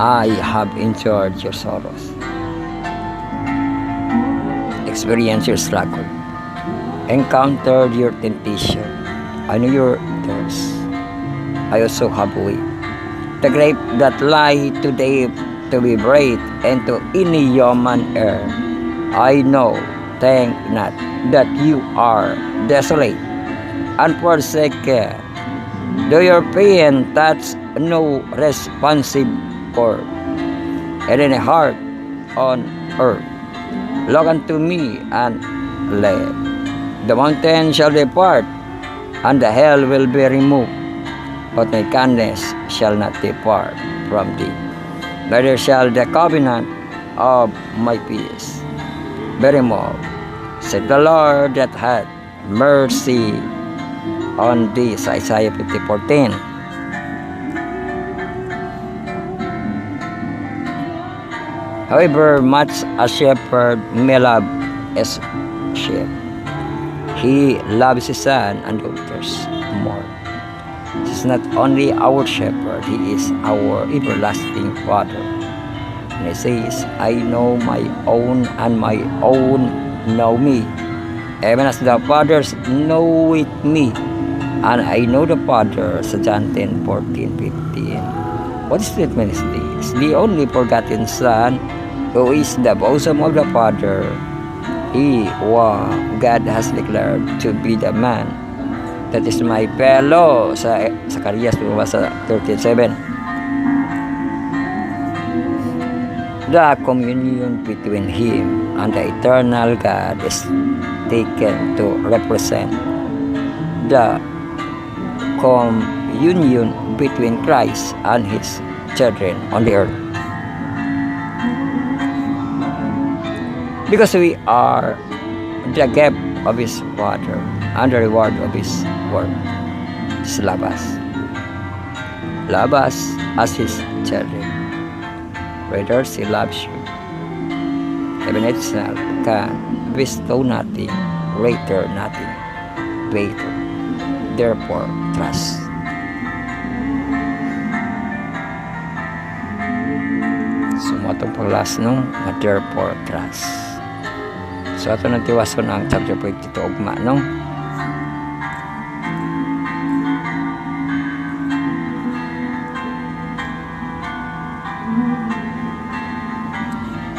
I have endured your sorrows, experienced your struggle, encountered your temptation. I know your thirst. I also have wept. The grave that lie today to be breathed into any human air. I know, thank not, that you are desolate and forsaken. Though your pain touch no responsive chord, and in a heart on earth, look unto me and live. The mountain shall depart, and the hell will be removed, but my kindness shall not depart from thee. Neither shall the covenant of my peace be removed, said the Lord that hath mercy on thee. Sa Isaiah 50:14. However much a shepherd may love his sheep, he loves his son and daughters more. He is not only our shepherd, he is our everlasting Father. And he says, I know my own, and my own know me, even as the fathers know it me, and I know the Father. Sa John 10:14-15. What statement is this? The only forgotten Son, who is the bosom of the Father, he God has declared to be the man that is my fellow. Sa Zacarias 13:7. The communion between him and the eternal God is taken to represent the communion between Christ and his children on the earth. Because we are the gift of his Father and the reward of his work. Just love us. Love us as his children. Whether he loves you, heaven itself can bestow nothing, greater nothing, greater. Therefore, trust. Sumatong paglas no, therefore, trust. So ato nang tiwason ang chapter 52 ugma no.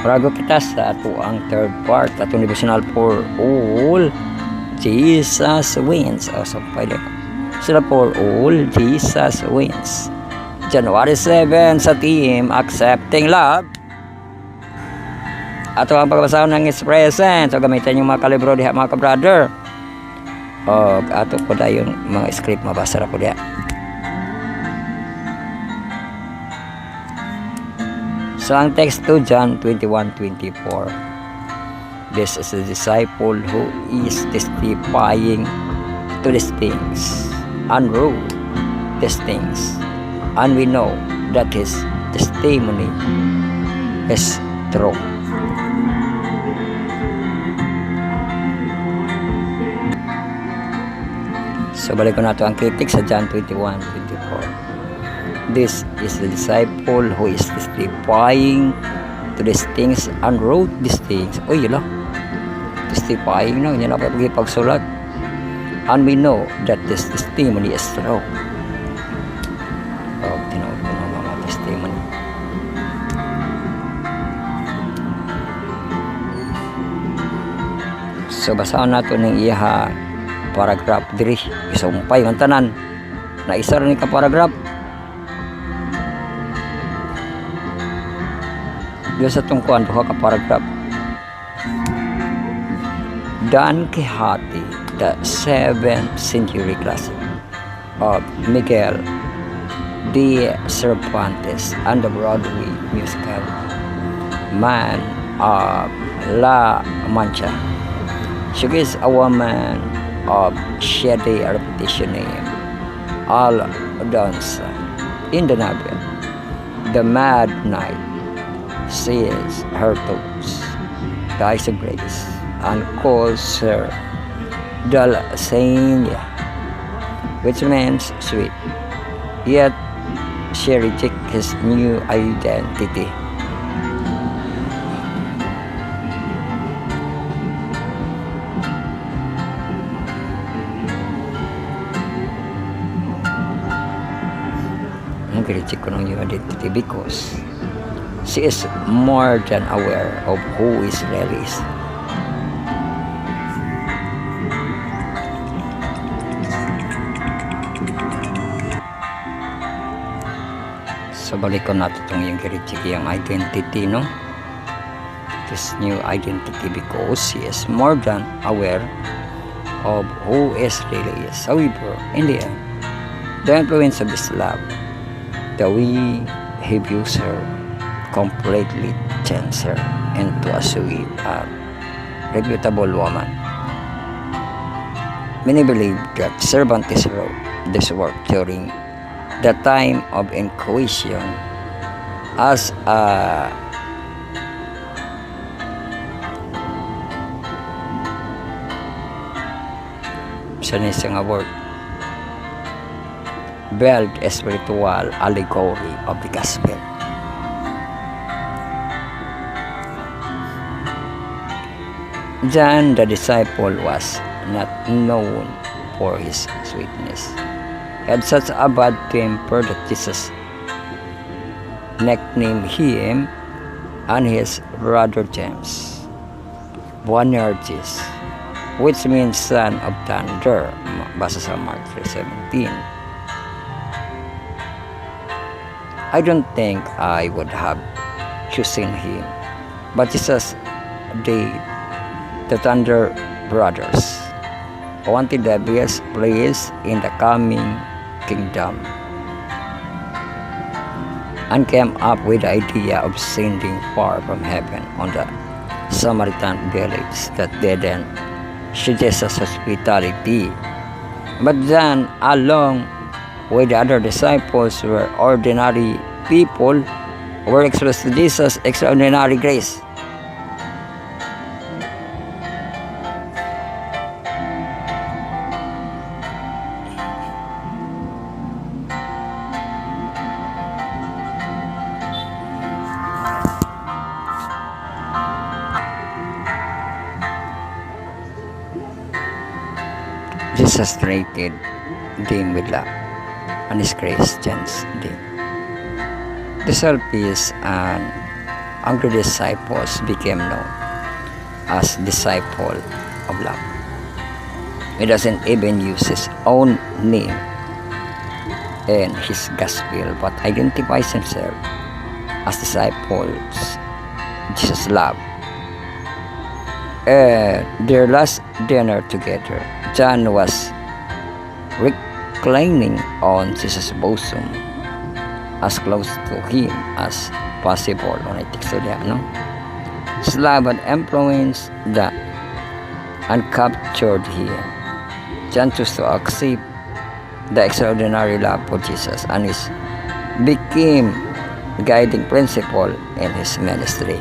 Prago kita sa ato ang third part, atong devotional for all Jesus wins. So pwede sila for all Jesus wins. January 7 sa team Accepting Love. ato ang pagbasa ng expression. So gamitin yung mga kalibro diha mga ka-brother. O ato po da yung mga script mabasa ra po diha. So ang text to John 21:24. This is a disciple who is testifying to these things, unroot these things, and we know that his testimony is true. So balik ko na ito ang kritik sa John 21:24. This is the disciple who is testifying to these things and wrote these things. Uy, yun lang. Testifying na, yun lang pagsulat. And we know that this testimony is true. Oh, tinood ko ng mga testimony. So basahan nato ng iha paragraph diri isumpay man tanan na isa rin ka paragraph diyo sa tungkuan duha ka paragraph. Don Quixote, the 7th century classic of Miguel de Cervantes, and the Broadway musical Man of La Mancha. She is a woman of shady reputation named Aldonza. In the novel, the Mad Knight sees her thoughts, dies of grace, and calls her Dulcinea, which means sweet. Yet she rejects his new identity. Reject ko ng new identity because she is more than aware of who is really is. So balik ko natin itong yung reject yung identity, no? This new identity because she is more than aware of who is really is. However, in the end, the influence of this love, the way he views her, completely changed her into a sweet and reputable woman. Many believe that Cervantes wrote this work during the time of Inquisition as a work veiled spiritual allegory of the gospel. John the disciple was not known for his sweetness. He had such a bad temper that Jesus nicknamed him and his brother James Boanerges, which means son of thunder, basa sa Mark 3:17. I don't think I would have chosen him, but Jesus did. The Thunder Brothers wanted the best place in the coming kingdom and came up with the idea of sending far from heaven on the Samaritan village that didn't show Jesus' hospitality. But then, along with the other disciples were ordinary people who were exposed to Jesus' extraordinary grace. Jesus treated them with love, and his Christians did. The selfish and angry disciples became known as disciple of love. He doesn't even use his own name in his gospel, but identifies himself as disciples Jesus loved their last dinner together. John was reclining on Jesus' bosom, as close to him as possible. No? His love had influenced that and captured him. John chose to accept the extraordinary love for Jesus, and it became guiding principle in his ministry.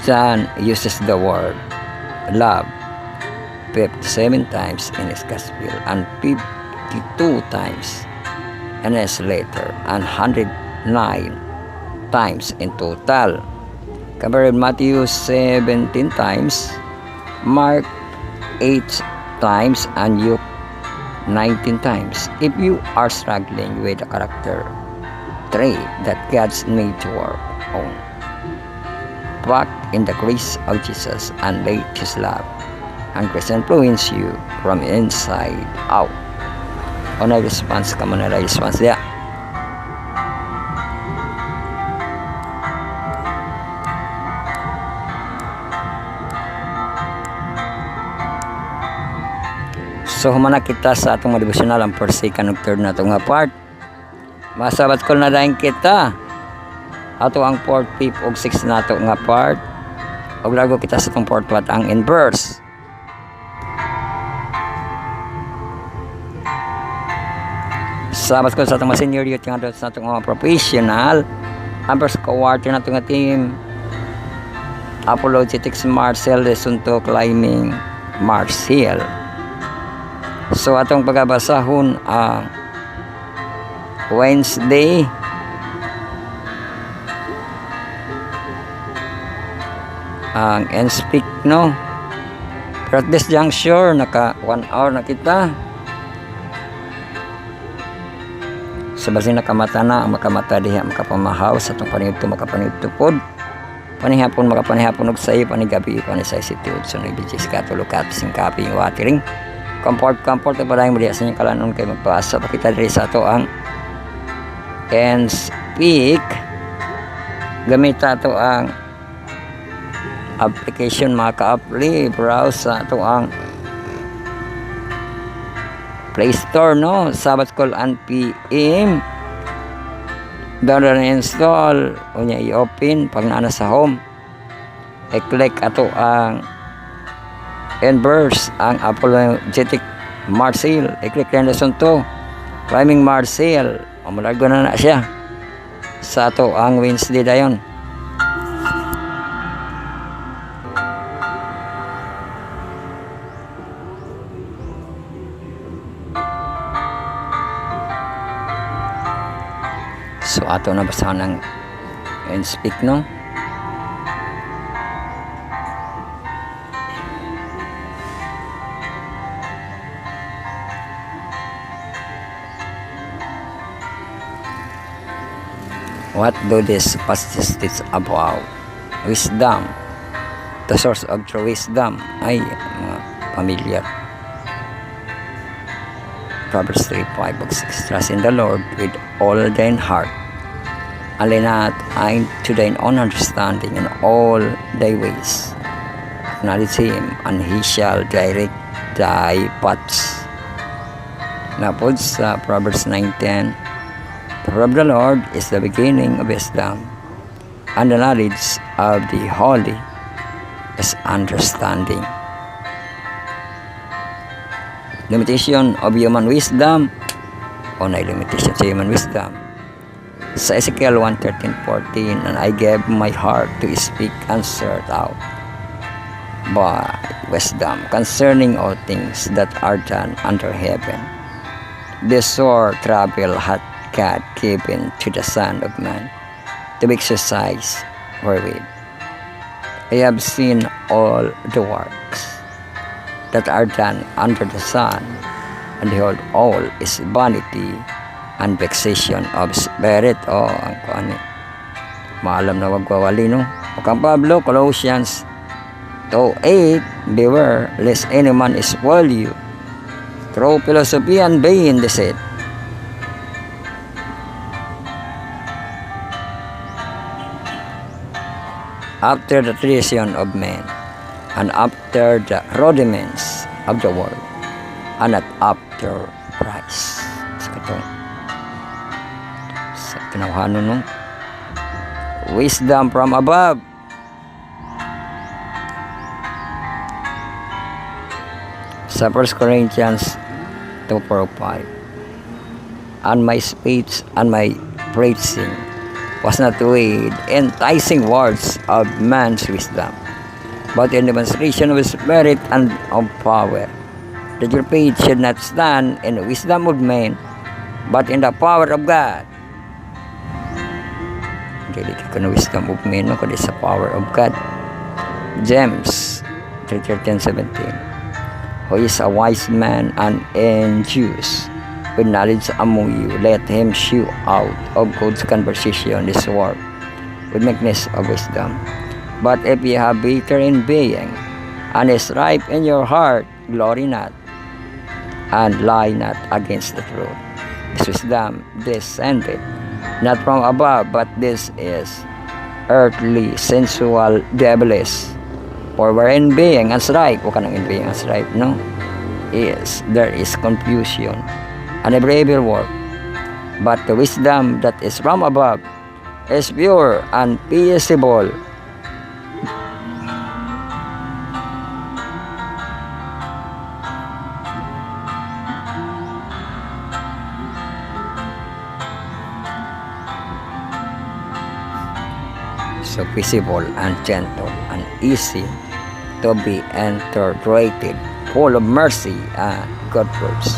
John uses the word love 57 times in his gospel and 52 times in his letter and 109 times in total. Compared Matthew 17 times, Mark 8 times, and Luke 19 times. If you are struggling with a character trait that God's made to work on, walk in the grace of Jesus and let His love and grace influence you from inside out. On a response, come on a response there. So humana kita sa atong devotional ang first, second, ug third na itong part. Masabat ko na dahil kita ato ang 4th, 5th, ug 6th na ito nga part. Og lago kita sa itong 4th part ang inverse. Sabat ko sa itong mga senior youth nga doon sa itong mga professional. Ang first quarter na itong team Apologetics Marcel Lesunto Climbing Marcel. So atong pagabasahon ang Wednesday ang speak, no? Pero at this juncture naka 1 hour na kita. So basi nakamata na ang makamata diha makapamahaw sa itong panigto makapanigto pod. Panihapon makapanihapon og sayo panigabi panisay situde so nabijis katulukat singkapi watering. Comfort na parang muli sa inyong kalanon kayo magpasa. Pakita rin sa ito ang speak. Gamit ito ang application mga ka-apply. Browse sa ito ang Play Store, no? Sabat call and PM. Download and install. Unya i-open. Pag naana sa home, i-click ito ang inverse ang Apologetic Marcel. I-click na lesson 2 Climbing Marcel. Umulago na siya sa ato ang Wednesday dayon. So ato na basahan ng speak, no? What do these passages teach about wisdom? The source of true wisdom ay familiar. Proverbs 3:5 ug 6. Trust in the Lord with all thine heart, and lean not unto thine own understanding, in all thy ways acknowledge Him, and He shall direct thy paths. Napod sa Proverbs 9:10. The fear of the Lord is the beginning of wisdom, and the knowledge of the holy is understanding. Limitation of human wisdom. O na limitation sa human wisdom. Sa Ezekiel 1:13-14, and I gave my heart to speak and search out by wisdom concerning all things that are done under heaven. This sore trouble hath God given to the Son of Man to exercise wherewith. I have seen all the works that are done under the sun, and behold, all is vanity and vexation of spirit. O ang kuani maalam na wagwawali, no? O kang Pablo, Colossians To 8, beware lest any man spoil you through philosophy and vain deceit. After the tradition of men, and after the rudiments of the world, and not after Christ. Sa pinawhanon no? Wisdom from above. Sa 1 Corinthians 2:4-5. And my speech and my preaching was not with enticing words of man's wisdom, but in demonstration of spirit and of power, that your faith should not stand in the wisdom of men, but in the power of God. Hindi ka na wisdom of men, no? Kundi sa power of God. James 3:17. Who is a wise man and induce with knowledge among you, let him shew out of good conversation this work with meekness of wisdom. But if ye have bitter in being, and is ripe in your heart, glory not, and lie not against the truth. This wisdom descended not from above, but this is earthly, sensual, devilish. For wherein being and strife, o kanang in being and strife, no? There is confusion and every evil work. But the wisdom that is from above is pure and peaceable, so peaceable and gentle and easy to be entertained, full of mercy and good fruits,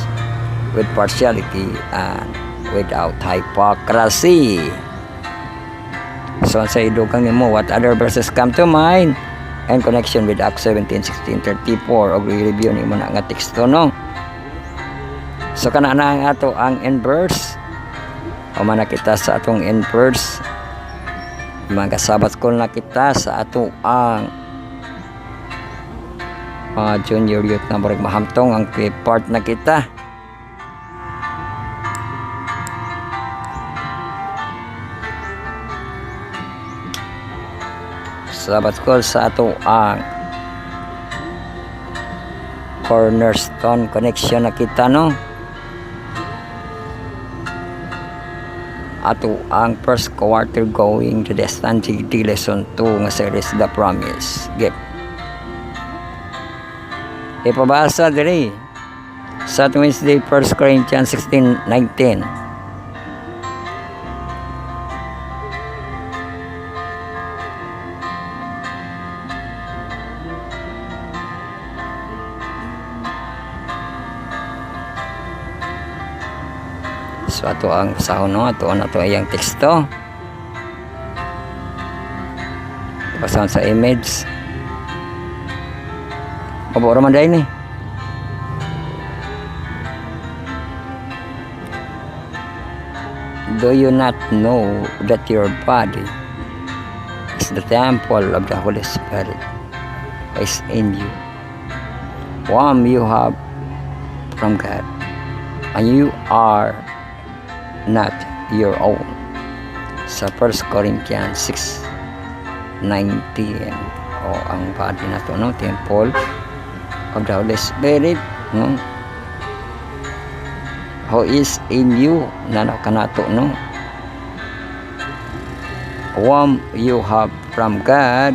with partiality and without hypocrisy. So sa idugang nimo, what other verses come to mind in connection with Acts 17:16-34 og review nimo na nga teksto, no? So kana na ang ato ang inverse, o man kita sa atong inverse. Mga sabat ko na kita sa ato ang junior youth na barag mahamtong ang part na kita. Sabat ko sa ato ang cornerstone connection na kita, no? Ato ang first quarter going to the Stanley D lesson 2 nga series The Promise Gift. Ipabasa diri sa Wednesday 1 Corinthians 16:19. So ato ang sahon, no? Ato ayang teksto. Pasahan sa image. Opo raman dahil ni. Do you not know that your body is the temple of the Holy Spirit is in you, whom you have from God, and you are not your own? Sa 1 Corinthians 6:19. O ang body na to, no? Temple of the Holy Spirit, no? Who is in you, na kanato, no? Whom you have from God,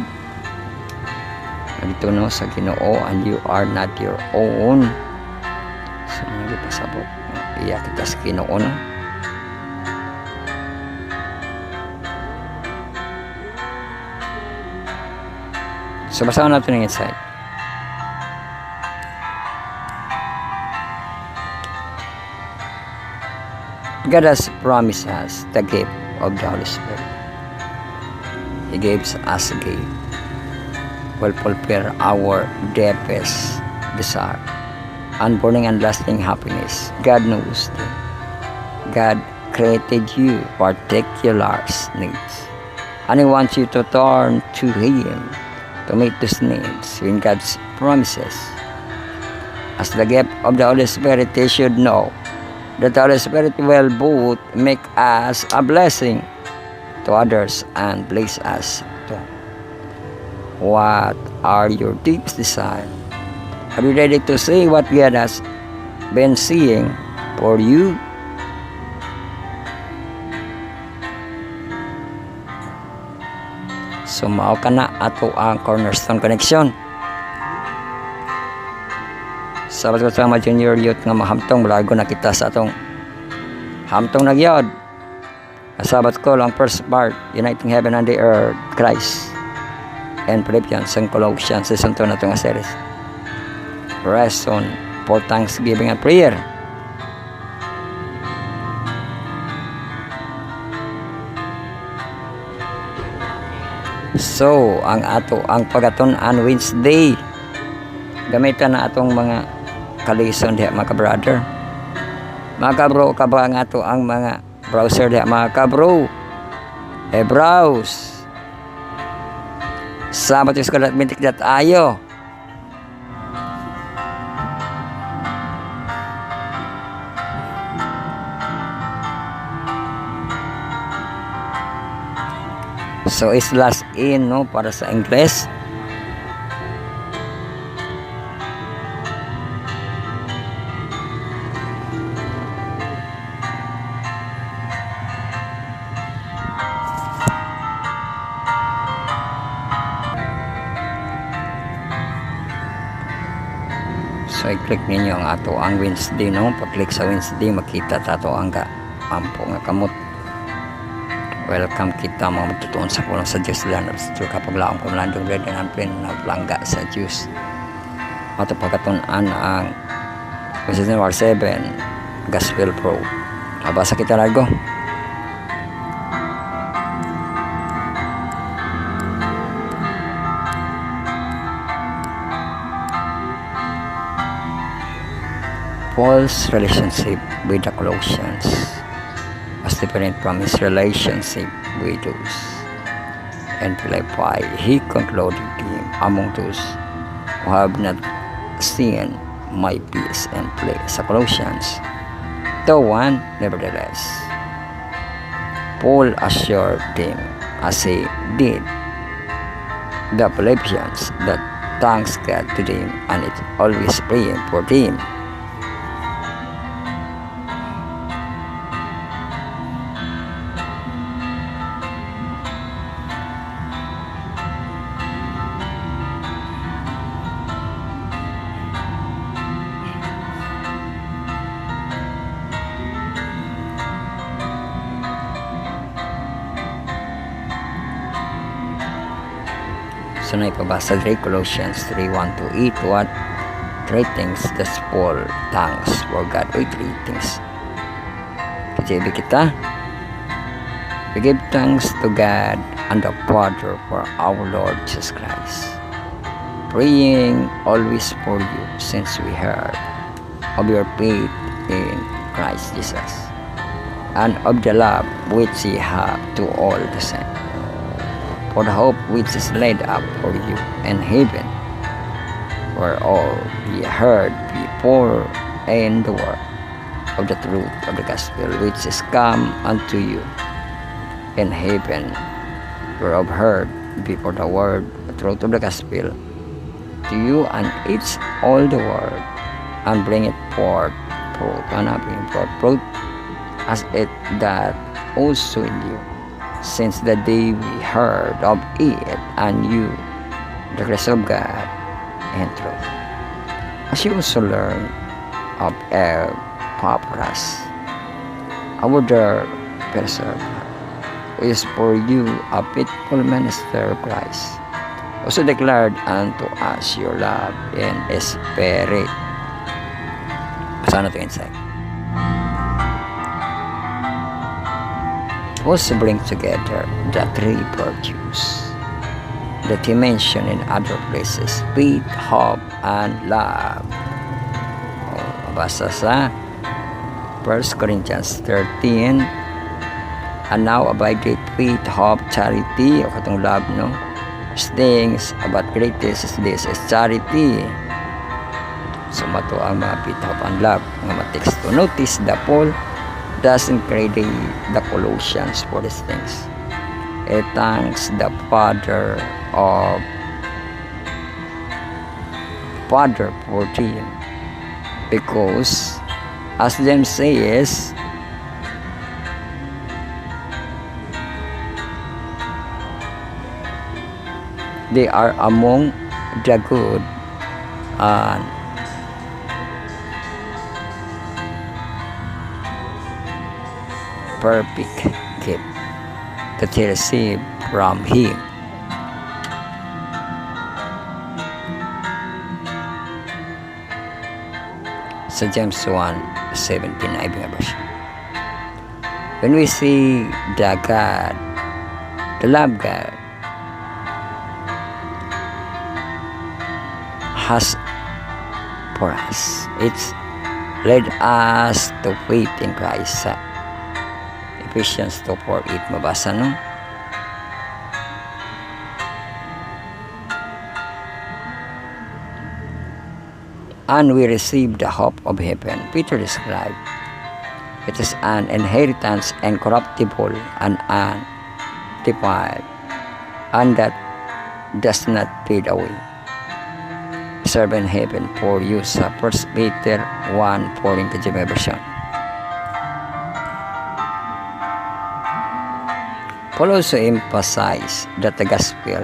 dito, no? Sa Ginoo, and you are not your own. So mga pasabot, iya kita sa Ginoo, no? So basahan natin yung insight. God has promised us the gift of the Holy Spirit. He gives us a gift will fulfill our deepest desire and burning and lasting happiness. God knows that. God created you particular needs, and He wants you to turn to Him to meet those needs in God's promises. As the gift of the Holy Spirit, they should know that the Holy Spirit will both make us a blessing to others and bless us too. What are your deepest desires? Are you ready to see what God has been seeing for you? So mao kana ato ang Cornerstone Connection. Sabat ko sa mga junior youth nga mahamtong bago na kita sa atong hamtong nagyod. Sabat ko lang first part, uniting heaven and the earth, Christ and Philippians and Colossians season 2 na itong series. Reason for thanksgiving and prayer. So, ang pagatunan Wednesday, gamitan na atong mga kalison diha mga brother. Mga kabro, kaba nga ato ang mga browser diha mga kabro. Browse. Sabat yung skalat mintik dat ayo. So is last in no para sa English. So i-click ninyo ang ato ang Wednesday no. Pag-click sa Wednesday makita tato ang ampo nga kamot. Welcome kita mga matutuon sa pulong sa Diyos learners. So kapag laong kumlandong red and plain na plangga sa Diyos. Ato pagkatunan ang Ephesians 7 Gospel Pro. Nabasa kita largo. Paul's relationship with the Colossians was different from his relationship with those in Philippi. He concluded him among those who have not seen my peace and place. Sa Colossians 2:1, nevertheless, Paul assured them, as he did the Philippians, that thanks God to them and it's always praying for them. So na ipabasa diri Colossians 3:1-8, what three things does Paul thanks for God? Oy, three things. Kajibi kita. We give thanks to God and the Father for our Lord Jesus Christ, praying always for you since we heard of your faith in Christ Jesus and of the love which ye have to all the saints, for the hope which is laid up for you in heaven, where all ye heard before in the word of the truth of the gospel which is come unto you in heaven, whereof heard before the word, the truth of the gospel, to you and each all the word, and bring it forth fruit, and bring forth fruit, as it that also in you, since the day we heard of it, and you, the grace of God and truth. As you also learn of Epaphras, our dear servant, who is for you a faithful minister of Christ, also declared unto us your love in spirit. Basa natin inside. Also bring together the three virtues that he mentioned in other places: faith, hope, and love. Basa sa 1 Corinthians 13, and now abideth faith, hope, charity, o katong love, no? things, but greatest is this is charity. So mato ang mga pitap and love nga ma-text to notice the Paul doesn't credit the Colossians for these things. It thanks the Father for them, because as them says, they are among the good and perfect gift that he received from him. Sa James 1:17 na ibang version. When we see the love God has for us, it's led us to faith in Christ. Sa Ephesians 2:4-8 mabasa, no? And we receive the hope of heaven. Peter described, it is an inheritance incorruptible and undefiled, and that does not fade away, serve in heaven for you. Sa 1 Peter 1:4 in KJV version. Paul also emphasized that the gospel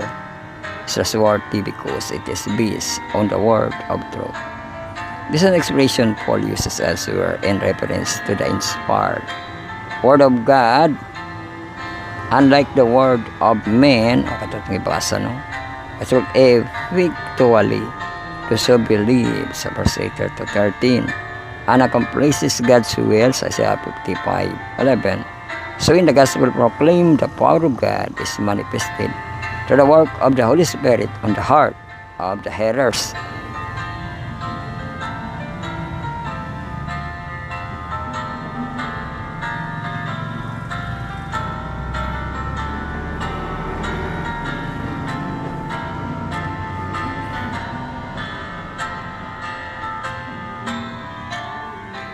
is trustworthy because it is based on the word of truth. This is an expression Paul uses elsewhere in reference to the inspired word of God. Unlike the word of men, o katong ibasa, no? It will effectually to so believe sa verse 8 to 13 and accomplishes God's will sa Isaiah 55:11. So in the gospel proclaimed, the power of God is manifested through the work of the Holy Spirit on the heart of the hearers.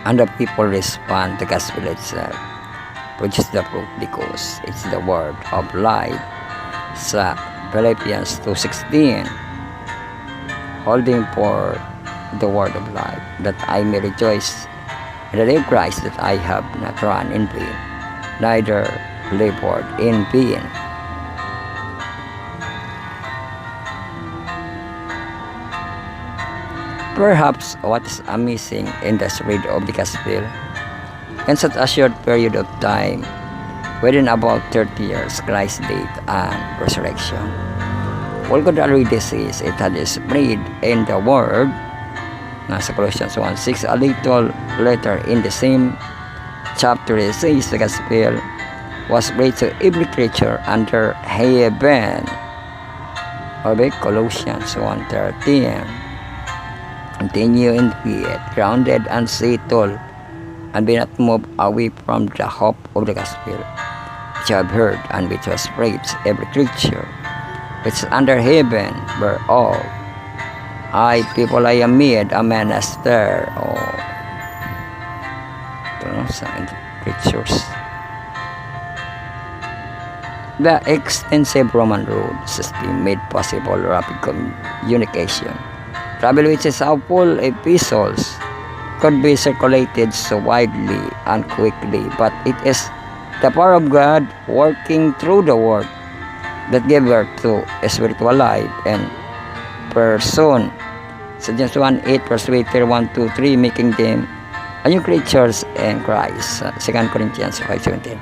And the people respond to the gospel itself, which is the proof because it's the word of life. Sa Philippians 2:16, holding for the word of life, that I may rejoice in the day of Christ, that I have not run in vain, neither labored in vain. Perhaps what is amazing in the spread of the gospel in such a short period of time, within about 30 years, Christ's death and resurrection, Paul could already say it had spread in the world. Nasa Colossians 1:6, a little later in the same chapter, it says the gospel was spread to every creature under heaven. Okay, Colossians 1:13. Continue in faith, grounded and settled, and be not moved away from the hope of the gospel, which you have heard, and which was preached every creature which is under heaven, whereof I people I am made a minister. Sa creatures. The extensive Roman road system made possible rapid communication. Travel which is how full epistles could be circulated so widely and quickly, but it is the power of God working through the word that gave birth to a spiritual life and person. So James 1:8, 1 Peter 1:2-3, making them a new creatures in Christ. 2 Corinthians 5:17.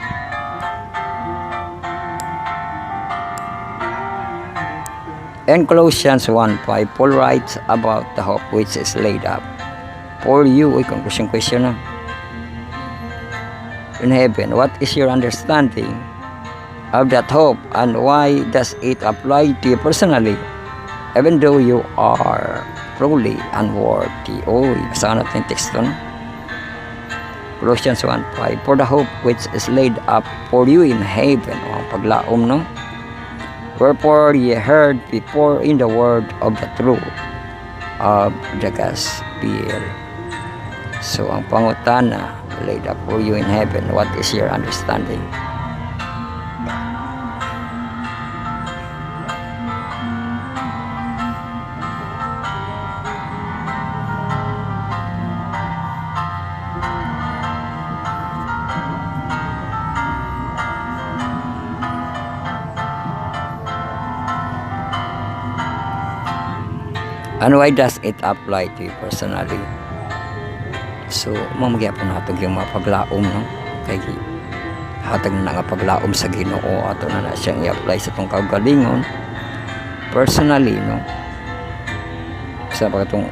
In Colossians 1:5, Paul writes about the hope which is laid up for you. Conclusion question na. In heaven, what is your understanding of that hope, and why does it apply to you personally, even though you are truly unworthy? Basahan natin yung text doon. Colossians 1:5, for the hope which is laid up for you in heaven. Paglaom, no? Wherefore ye heard before in the word of the truth of the gospel. So ang pangutana, laid up for you in heaven, what is your understanding? And why does it apply to you personally? So, mamagya po natin yung mga paglaom, no? Kay hatag na nga paglaom sa Ginoo ato na siyang i-apply sa itong kagalingon. Personally, no? Sa pagkatong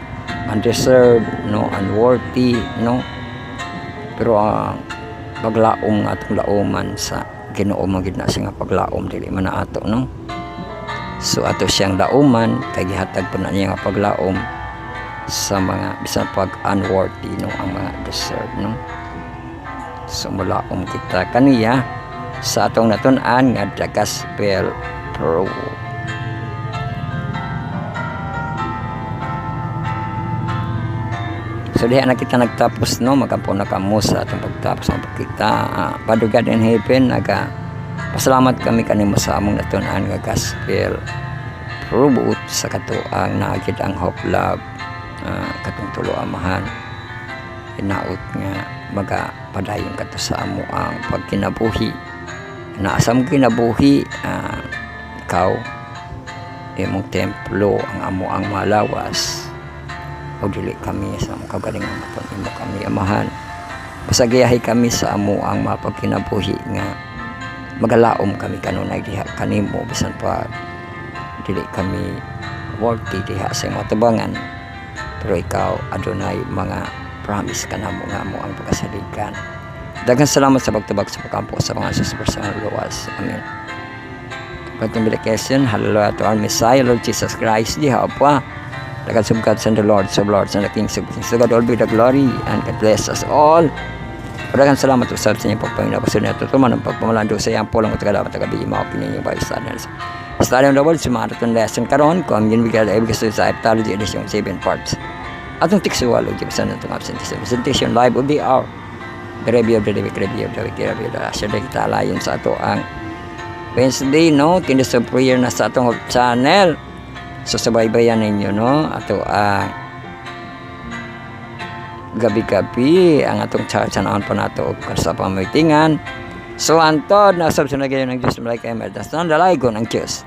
undeserved, no? Unworthy, no? Pero ang paglaom nga atong laoman sa Ginoo, magid na siya nga paglaom, dili man na ato, no? So ato siyang lauman kay gihatag po na niya nga paglaom sa mga bisan pag unworthy, no, ang mga deserve, no. So mulaom kita kaniya sa atong natun-an nga the gospel pro. So diha na kita nagtapos, no, magampo na kamo sa atong pagtapos ng pagkita. Father God in heaven, pasalamat kami kanimo sa among natun-an nga gospel probuot sa katuang naagid ang hope love, katong tulo amahan. Inaot nga magapadayon kato sa amo ang pagkinabuhi. Naasam kinabuhi, ikaw imong templo ang amo ang malawas. O dili kami sa among kagalingon aton imo kami amahan. Pasagiyahi kami sa amo ang mapagkinabuhi nga magalaom kami kanunay diha kanimo bisan pa dili kami worthy diha sa imong tubangan, pero ikaw adunay mga promise kanamo nga mo ang pagkasaligan. Daghang salamat sa pagtubag sa pagkampo sa mga Jesus personal luwas. Amen. Continuation, hallelujah to our Messiah Lord Jesus Christ. Diha pa daghang sugad sa the Lord of Lords and the Kings of Kings. To God all be the glory and God bless us all. Daghang salamat usab sa inyong pagpanginawa sa inyo tutuman ang pagpamalando sa iyang pulang utagalaw at tagabi mga opinion niyo by standards. Study on the world, sumaratong lesson karon Communion with God, Every Psychology Edition 7 parts. Atong Tiksuology, basan itong absentism. Presentation live of the hour. The review of the week, review of the week, review of the last year. Kita layon sa ato ang Wednesday, no? Tindas of prayer na sa atong channel. So, sabaybayan ninyo, no? Ato ang gabi-gabi ang atong church na pa nato sa pamitingan. So, antod, nasab sa nagayon ng Diyos, malay kayo, merdas na, dalaygon ang Diyos.